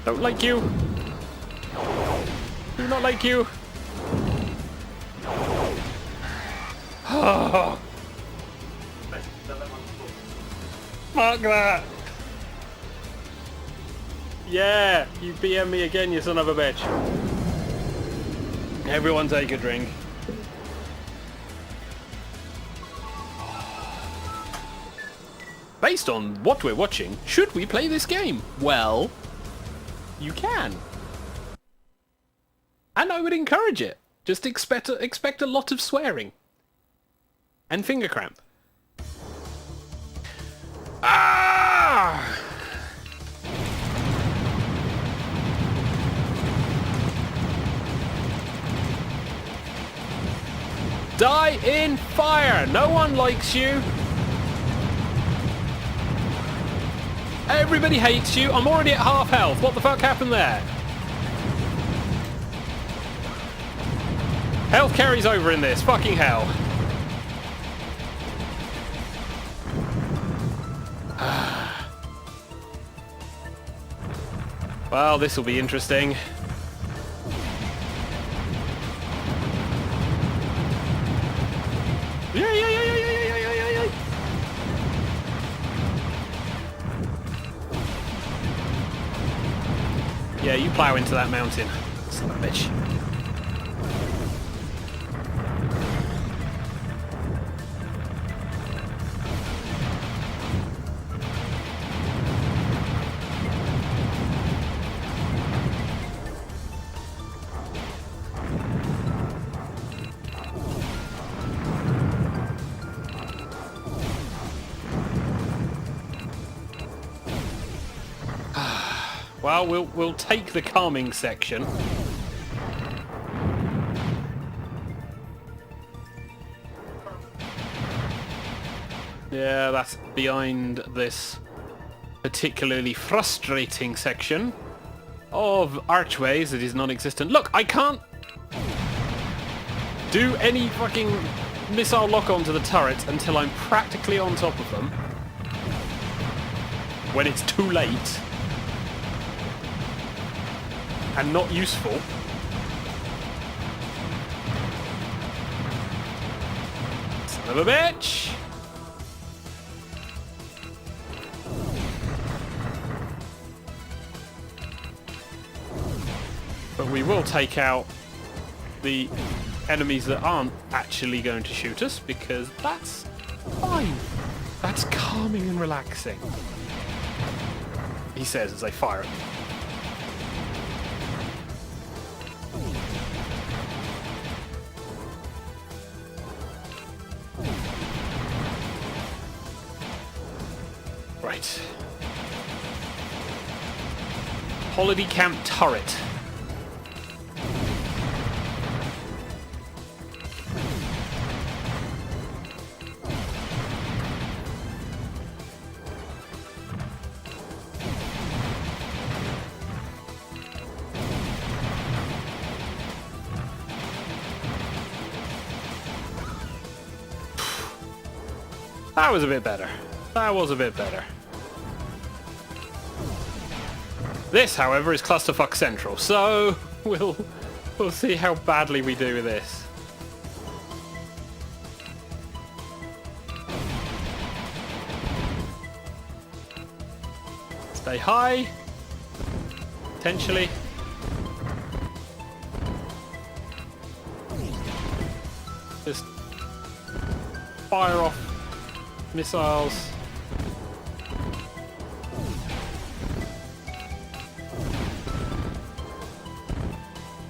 Don't like you. Do not like you. Oh. Fuck that. Yeah, you BM me again, you son of a bitch. Everyone take a drink. based on what we're watching, should we play this game? Well, you can. And I would encourage it. Just expect a lot of swearing. And finger cramp. Ah! Die in fire! No one likes you! Everybody hates you! I'm already at half health! What the fuck happened there? Health carries over in this. Fucking hell. Well, this will be interesting. Yeah. Yeah, you plow into that mountain, son of a bitch. Well, we'll take the calming section. Yeah, that's behind this particularly frustrating section of archways that is non-existent. Look, I can't do any fucking missile lock-on to the turrets until I'm practically on top of them. When it's too late. And not useful. Son of a bitch! But we will take out the enemies that aren't actually going to shoot us, because that's fine. That's calming and relaxing. He says as they fire at them. Right. Holiday Camp Turret. That was a bit better. That was a bit better. This, however, is Clusterfuck Central, so we'll see how badly we do with this. Stay high. Potentially. Just fire off missiles.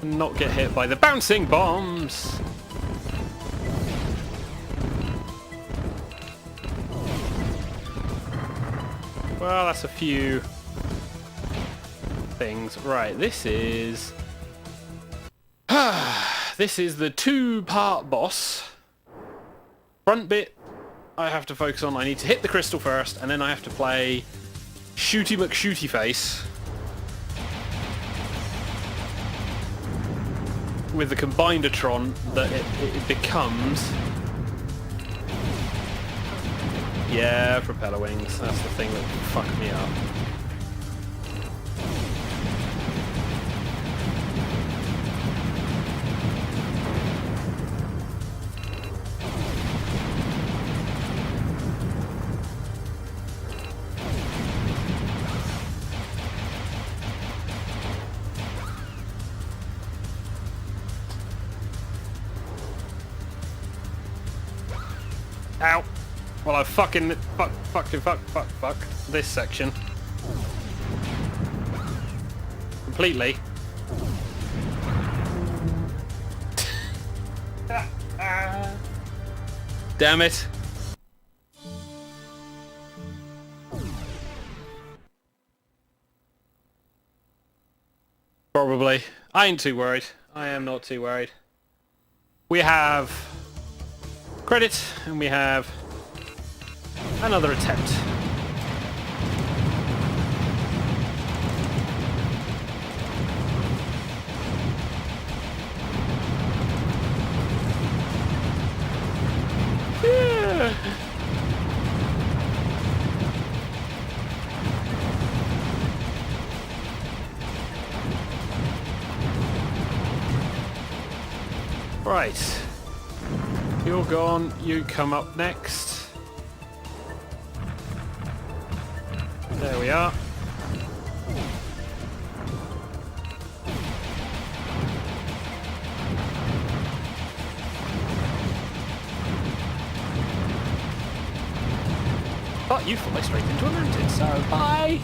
And not get hit by the bouncing bombs. Well, that's a few things. Right, this is this is the two-part boss. Front bit I have to focus on. I need to hit the crystal first, and then I have to play Shooty McShooty Face with the combinatron that it becomes. Yeah, propeller wings. That's the thing that fucked me up. Ow. Well, I fuck this section. Completely. Damn it. Probably. I ain't too worried. I am not too worried. We have credit and we have another attempt. Yeah. Right. You're gone. You come up next. There we are. But you fly straight into a mountain, so bye!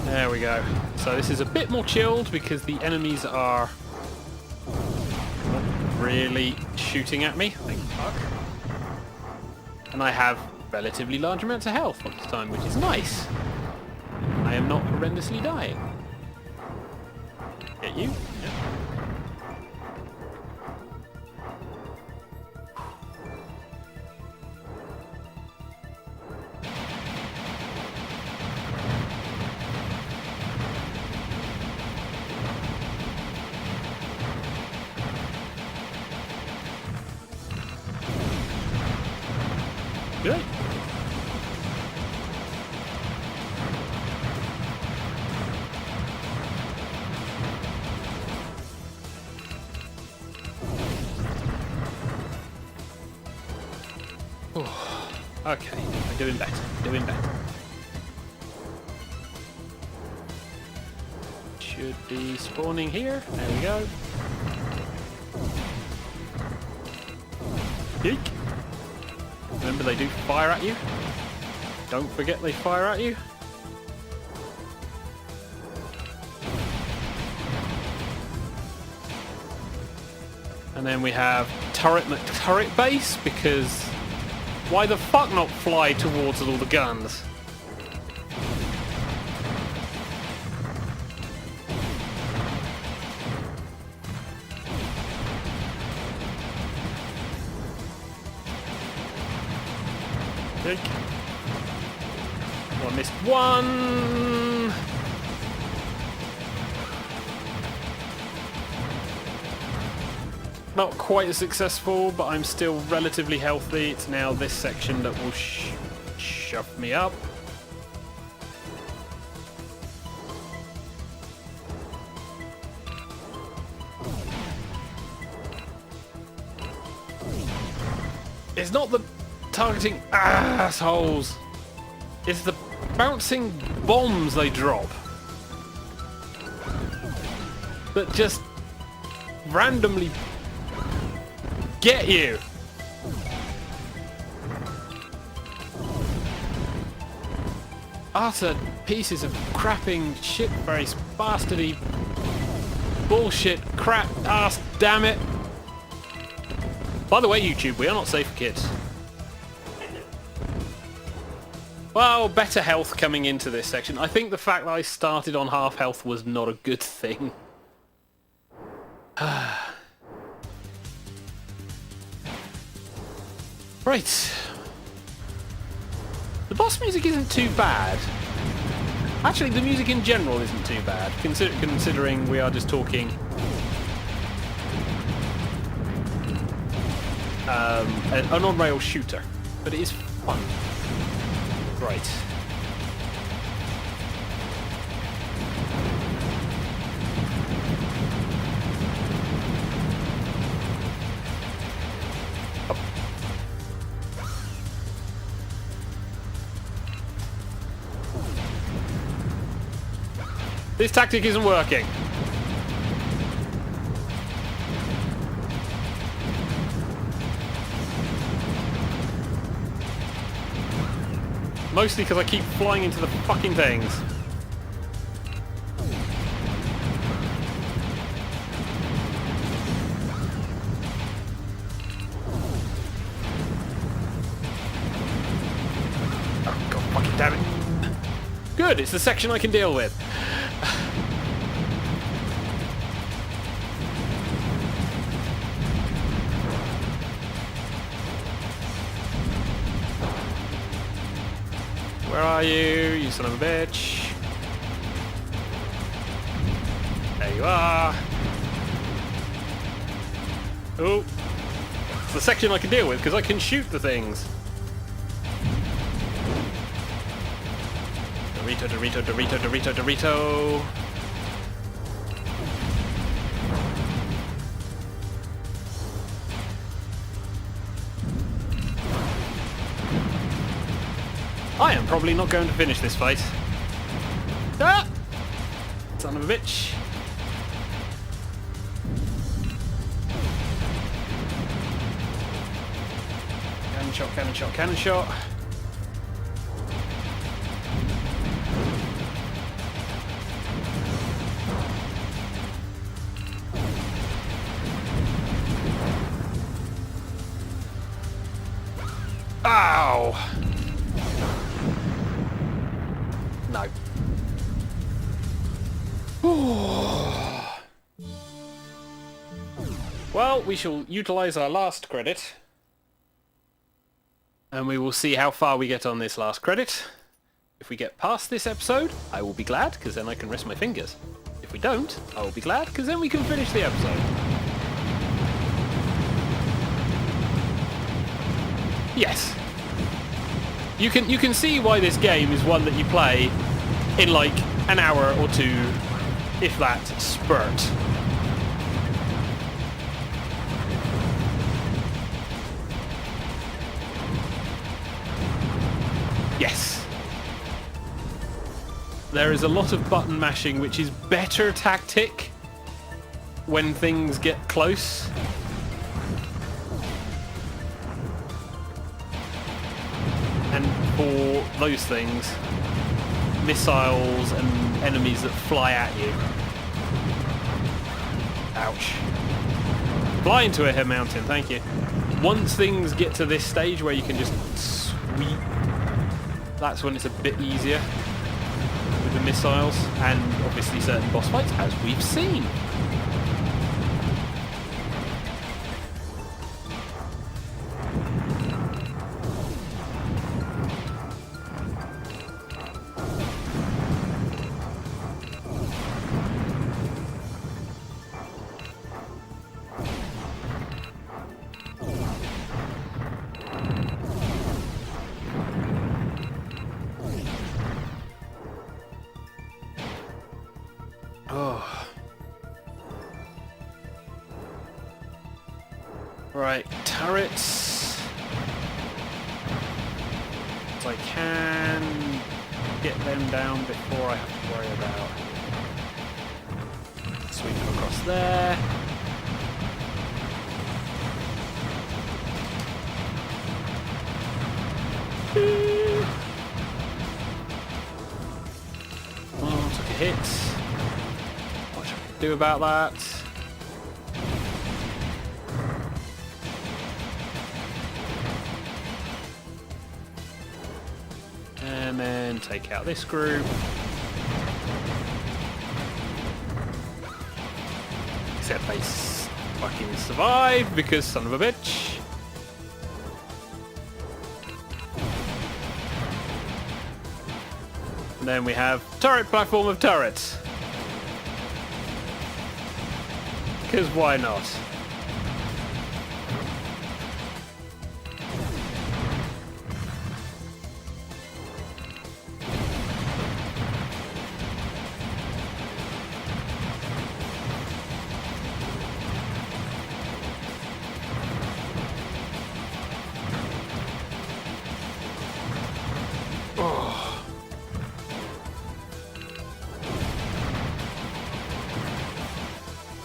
There we go. So this is a bit more chilled because the enemies are not really shooting at me, thank fuck. And I have relatively large amounts of health all the time, which is nice. I am not horrendously dying. Get you? Yeah. Good. Okay, I'm doing better, doing better. Should be spawning here. There we go. Yeek. Remember, they do fire at you. Don't forget they fire at you. And then we have turret base, because why the fuck not fly towards all the guns? Oh, I missed one. Not quite as successful, but I'm still relatively healthy. It's now this section that will shove me up. It's not the targeting assholes. It's the bouncing bombs they drop that just randomly get you. Utter pieces of crapping shit-faced bastardy bullshit crap ass, damn it. By the way, YouTube, we are not safe for kids. Well, better health coming into this section. I think the fact that I started on half health was not a good thing. Right. The boss music isn't too bad. Actually, the music in general isn't too bad, considering we are just talking an on-rail shooter. But it is fun. Right. This tactic isn't working. Mostly because I keep flying into the fucking things. Oh, God fucking damn it. Good, it's the section I can deal with. Where are you, you son of a bitch? There you are. Oh, it's the section I can deal with because I can shoot the things. Dorito, Dorito, Dorito, Dorito, Dorito. I am probably not going to finish this fight. Ah! Son of a bitch. Cannon shot, cannon shot, cannon shot. Ow! No. Well, we shall utilise our last credit. And we will see how far we get on this last credit. If we get past this episode, I will be glad, because then I can rest my fingers. If we don't, I will be glad, because then we can finish the episode. Yes. You can see why this game is one that you play in like an hour or two, if that, spurt. Yes. There is a lot of button mashing, which is better tactic when things get close. And for those things, missiles and enemies that fly at you. Ouch. Fly into a mountain, thank you. Once things get to this stage where you can just sweep, that's when it's a bit easier with the missiles and obviously certain boss fights, as we've seen. Oh. Right, turrets. So I can get them down before I have to worry about sweeping across there. Oh, took a hit. Do about that. And then take out this group. Except they fucking survive because son of a bitch. And then we have turret platform of turrets. Because why not?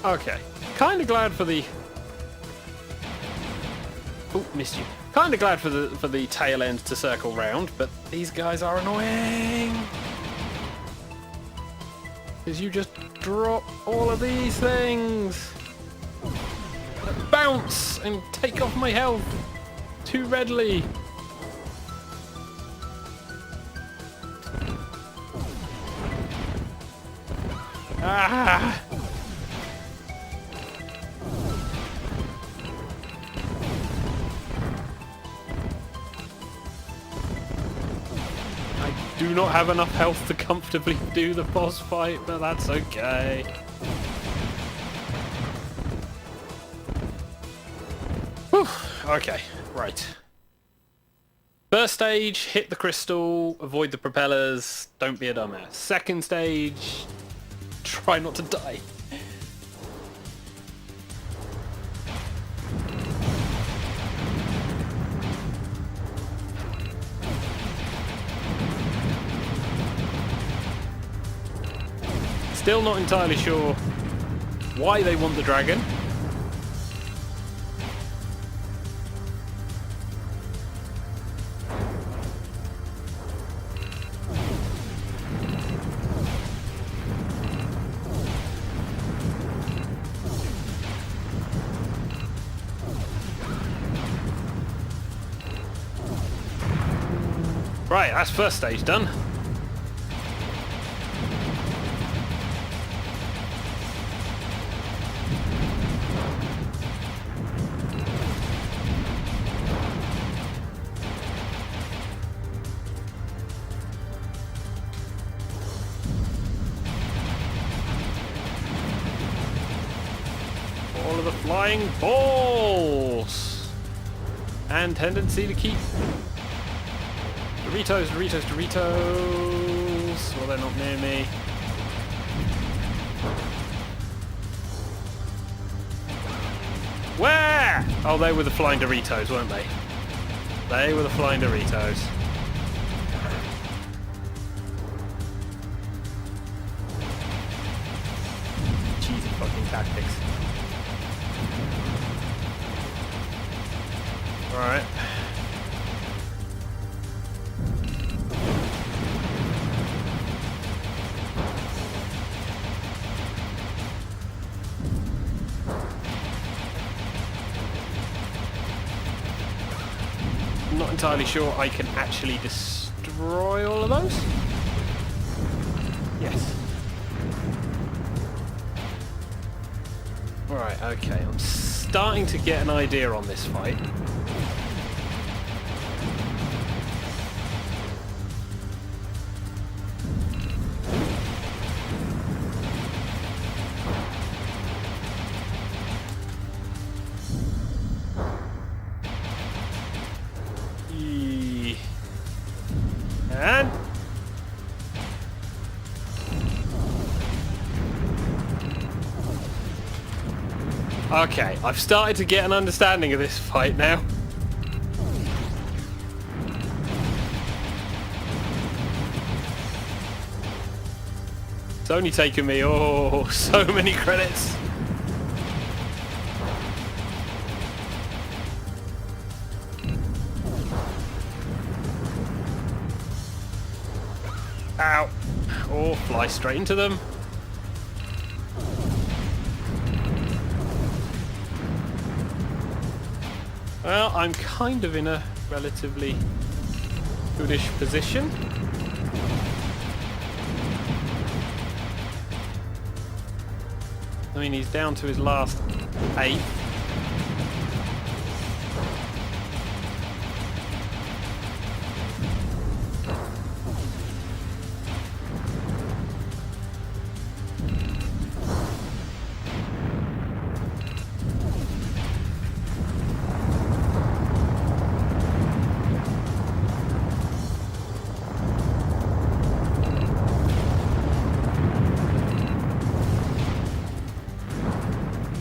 Okay. Kind of glad for the... Oh, missed you. Kind of glad for the tail end to circle round, but these guys are annoying. Because you just drop all of these things. Bounce and take off my health too readily. Ah! I do not have enough health to comfortably do the boss fight, but that's okay. Whew. Okay, right. First stage, hit the crystal, avoid the propellers, don't be a dumbass. Second stage, try not to die. Still not entirely sure why they want the dragon. Right, that's first stage done. All of the flying balls! And tendency to keep Doritos, Doritos, Doritos. Well, they're not near me. Where? Oh, they were the flying Doritos, weren't they? They were the flying Doritos. Cheesy fucking tactics. Alright. Not entirely sure I can actually destroy all of those. Yes. Alright, okay. I'm starting to get an idea on this fight. And okay, I've started to get an understanding of this fight now. It's only taken me, oh, so many credits. Ow. Or fly straight into them. Well, I'm kind of in a relatively goodish position. I mean, he's down to his last 8.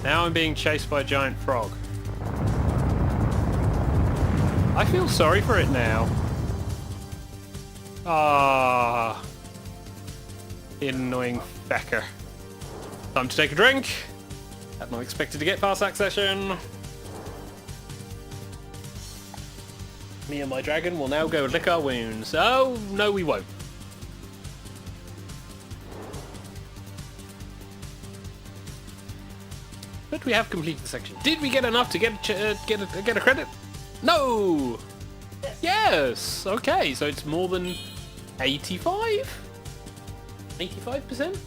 Now I'm being chased by a giant frog. I feel sorry for it now. Ah, the annoying fecker. Time to take a drink. Had not expected to get past that session. Me and my dragon will now go lick our wounds. Oh, no we won't. But we have completed the section. Did we get enough to get a credit? No! Yes! Okay, so it's more than 85? 85%?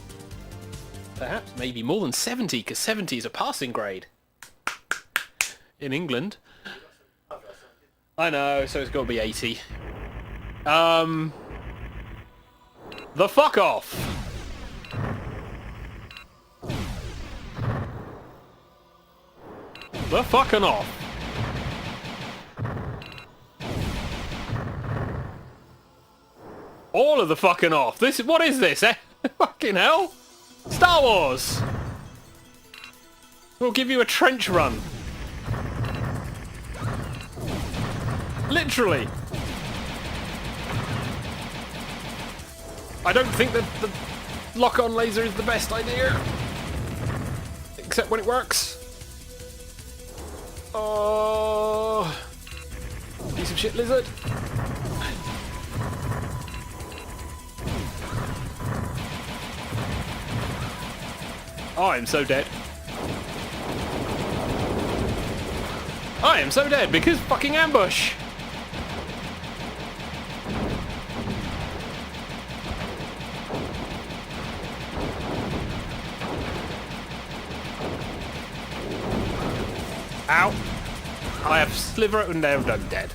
Perhaps, maybe more than 70, because 70 is a passing grade. In England. I know, so it's got to be 80. The fuck off! The fucking off! All of the fucking off! What is this, eh? Fucking hell! Star Wars! We'll give you a trench run. Literally. I don't think that the lock-on laser is the best idea. Except when it works. Oh, piece of shit lizard. Oh, I am so dead. I am so dead because fucking ambush. Ow. I have sliver and now I'm dead.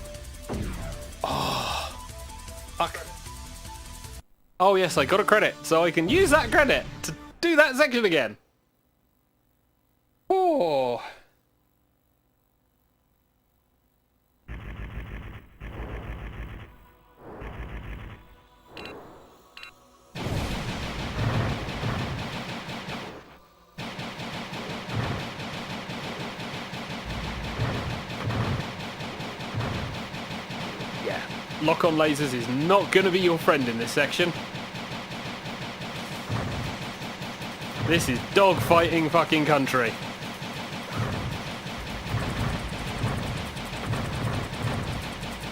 Oh. Fuck. Oh yes, I got a credit, so I can use that credit to do that section again. Oh. Yeah, lock-on lasers is not going to be your friend in this section. This is dog-fighting fucking country.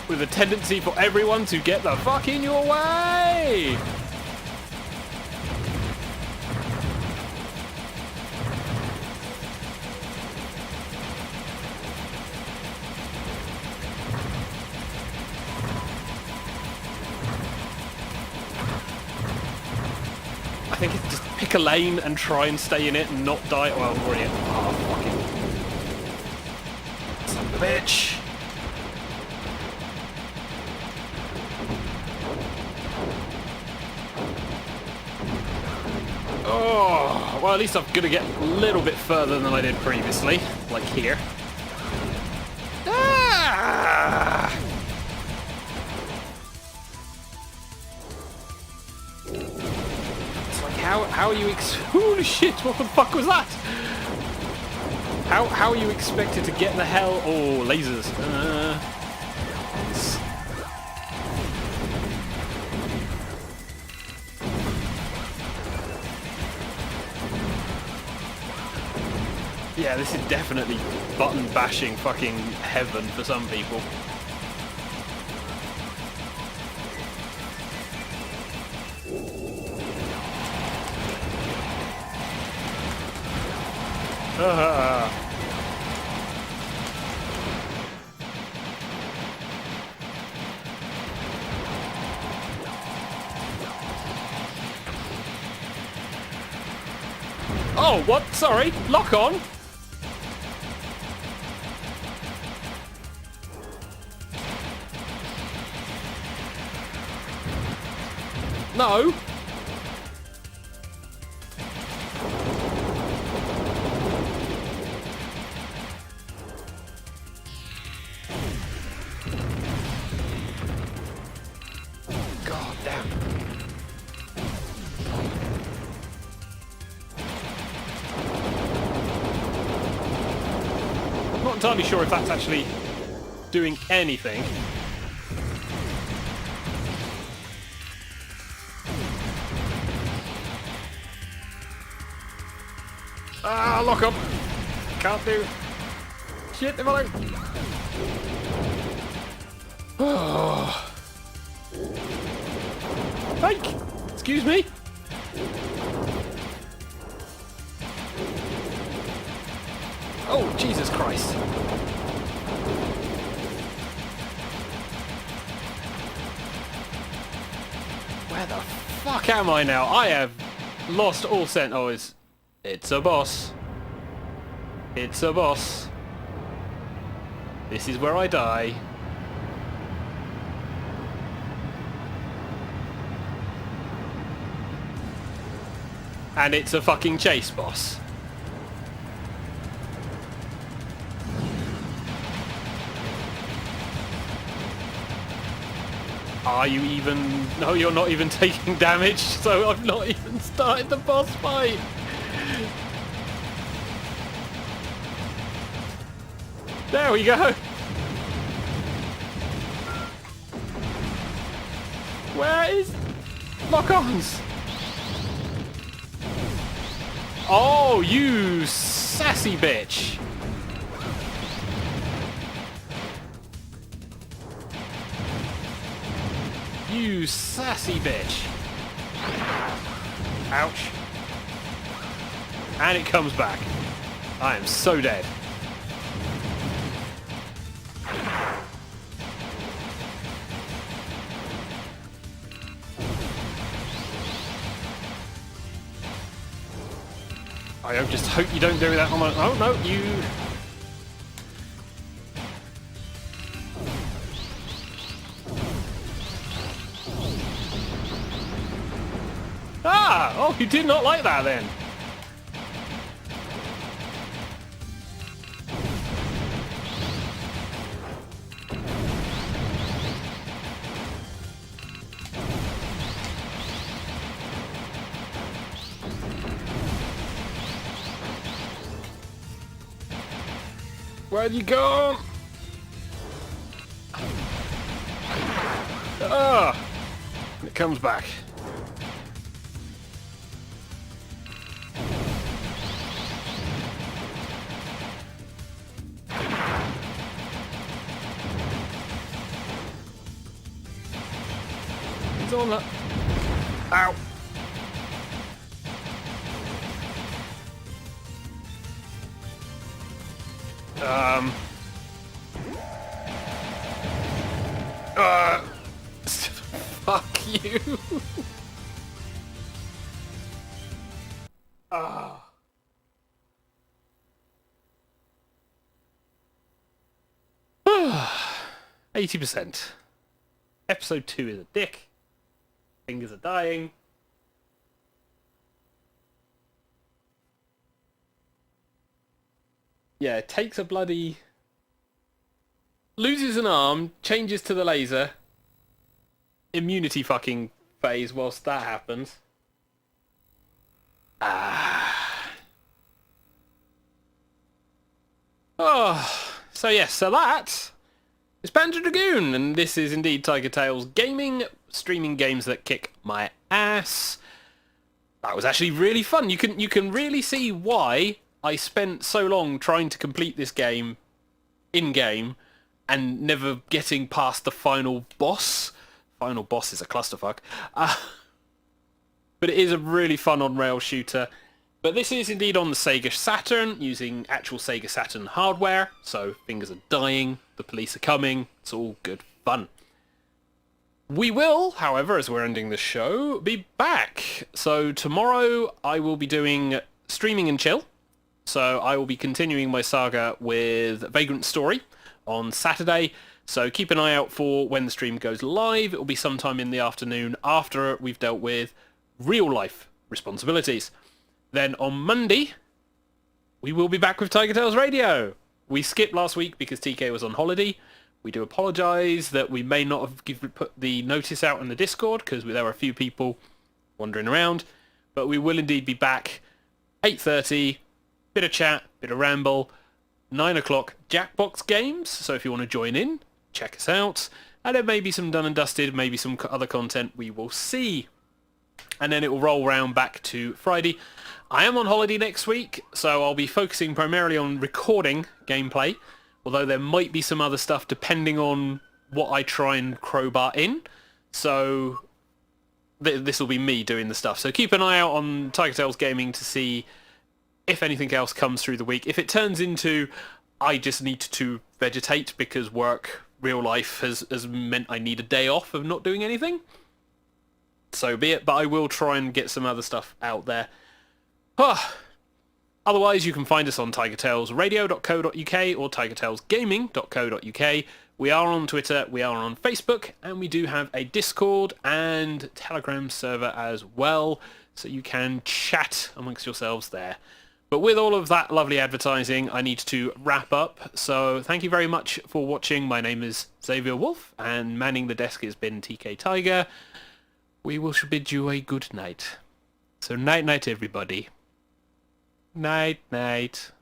With a tendency for everyone to get the fuck in your way! I think it's just pick a lane and try and stay in it and not die. Well, brilliant. Oh, fucking son of a bitch. Oh, well, at least I'm gonna get a little bit further than I did previously, like here. Ah! It's like how are you holy shit, what the fuck was that? How are you expected to get the hell? Oh, lasers. Yeah, this is definitely button bashing fucking heaven for some people. Oh, what? Sorry, lock on. No. God damn. I'm not entirely sure if that's actually doing anything. Ah, lock up. can't do. Shit, if I don't. Oh. Fake! Excuse me? Oh, Jesus Christ. Where the fuck am I now? I have lost all sense. Oh, it's a boss. It's a boss. This is where I die. And it's a fucking chase boss. Are you even... No, you're not even taking damage, so I've not even started the boss fight. There we go. Where is... Lock-ons? Oh, you sassy bitch. You sassy bitch. Ouch. And it comes back. I am so dead. I just hope you don't do that on my... Oh, no, you... Ah! Oh, you did not like that then. Where have you gone? Ah! It comes back. He's on that. Ow! Fuck you. Ah. 80%. Episode 2 is a dick. Fingers are dying. Yeah, takes a bloody... Loses an arm, changes to the laser. Immunity fucking phase whilst that happens. Ah. Oh, so yes, so that is Panzer Dragoon, and this is indeed TigerTails gaming, streaming games that kick my ass. That was actually really fun. You can really see why I spent so long trying to complete this game in-game and never getting past the final boss. Final boss is a clusterfuck. But it is a really fun on-rail shooter. But this is indeed on the Sega Saturn, using actual Sega Saturn hardware. So fingers are dying, the police are coming, it's all good fun. We will, however, as we're ending the show, be back. So tomorrow I will be doing Streaming and Chill. So I will be continuing my saga with Vagrant Story on Saturday. So keep an eye out for when the stream goes live. It will be sometime in the afternoon after we've dealt with real life responsibilities. Then on Monday, we will be back with TigerTails Radio. We skipped last week because TK was on holiday. We do apologise that we may not have put the notice out in the Discord because there were a few people wandering around. But we will indeed be back 8:30, bit of chat, bit of ramble, 9 o'clock Jackbox games. So if you want to join in, check us out. And there may be some done and dusted, maybe some other content, we will see. and then it will roll round back to Friday. I am on holiday next week, so I'll be focusing primarily on recording gameplay, although there might be some other stuff depending on what I try and crowbar in. So this will be me doing the stuff. So keep an eye out on TigerTails Gaming to see if anything else comes through the week. If it turns into I just need to vegetate because work, real life has meant I need a day off of not doing anything, so be it. But I will try and get some other stuff out there. Otherwise, you can find us on tigertailsradio.co.uk or tigertailsgaming.co.uk. We are on Twitter, we are on Facebook, and we do have a Discord and Telegram server as well, so you can chat amongst yourselves there. But with all of that lovely advertising, I need to wrap up. So thank you very much for watching. My name is Xavier Wolf, and manning the desk has been TK Tiger. We will bid you a good night. So night night, everybody. Night night.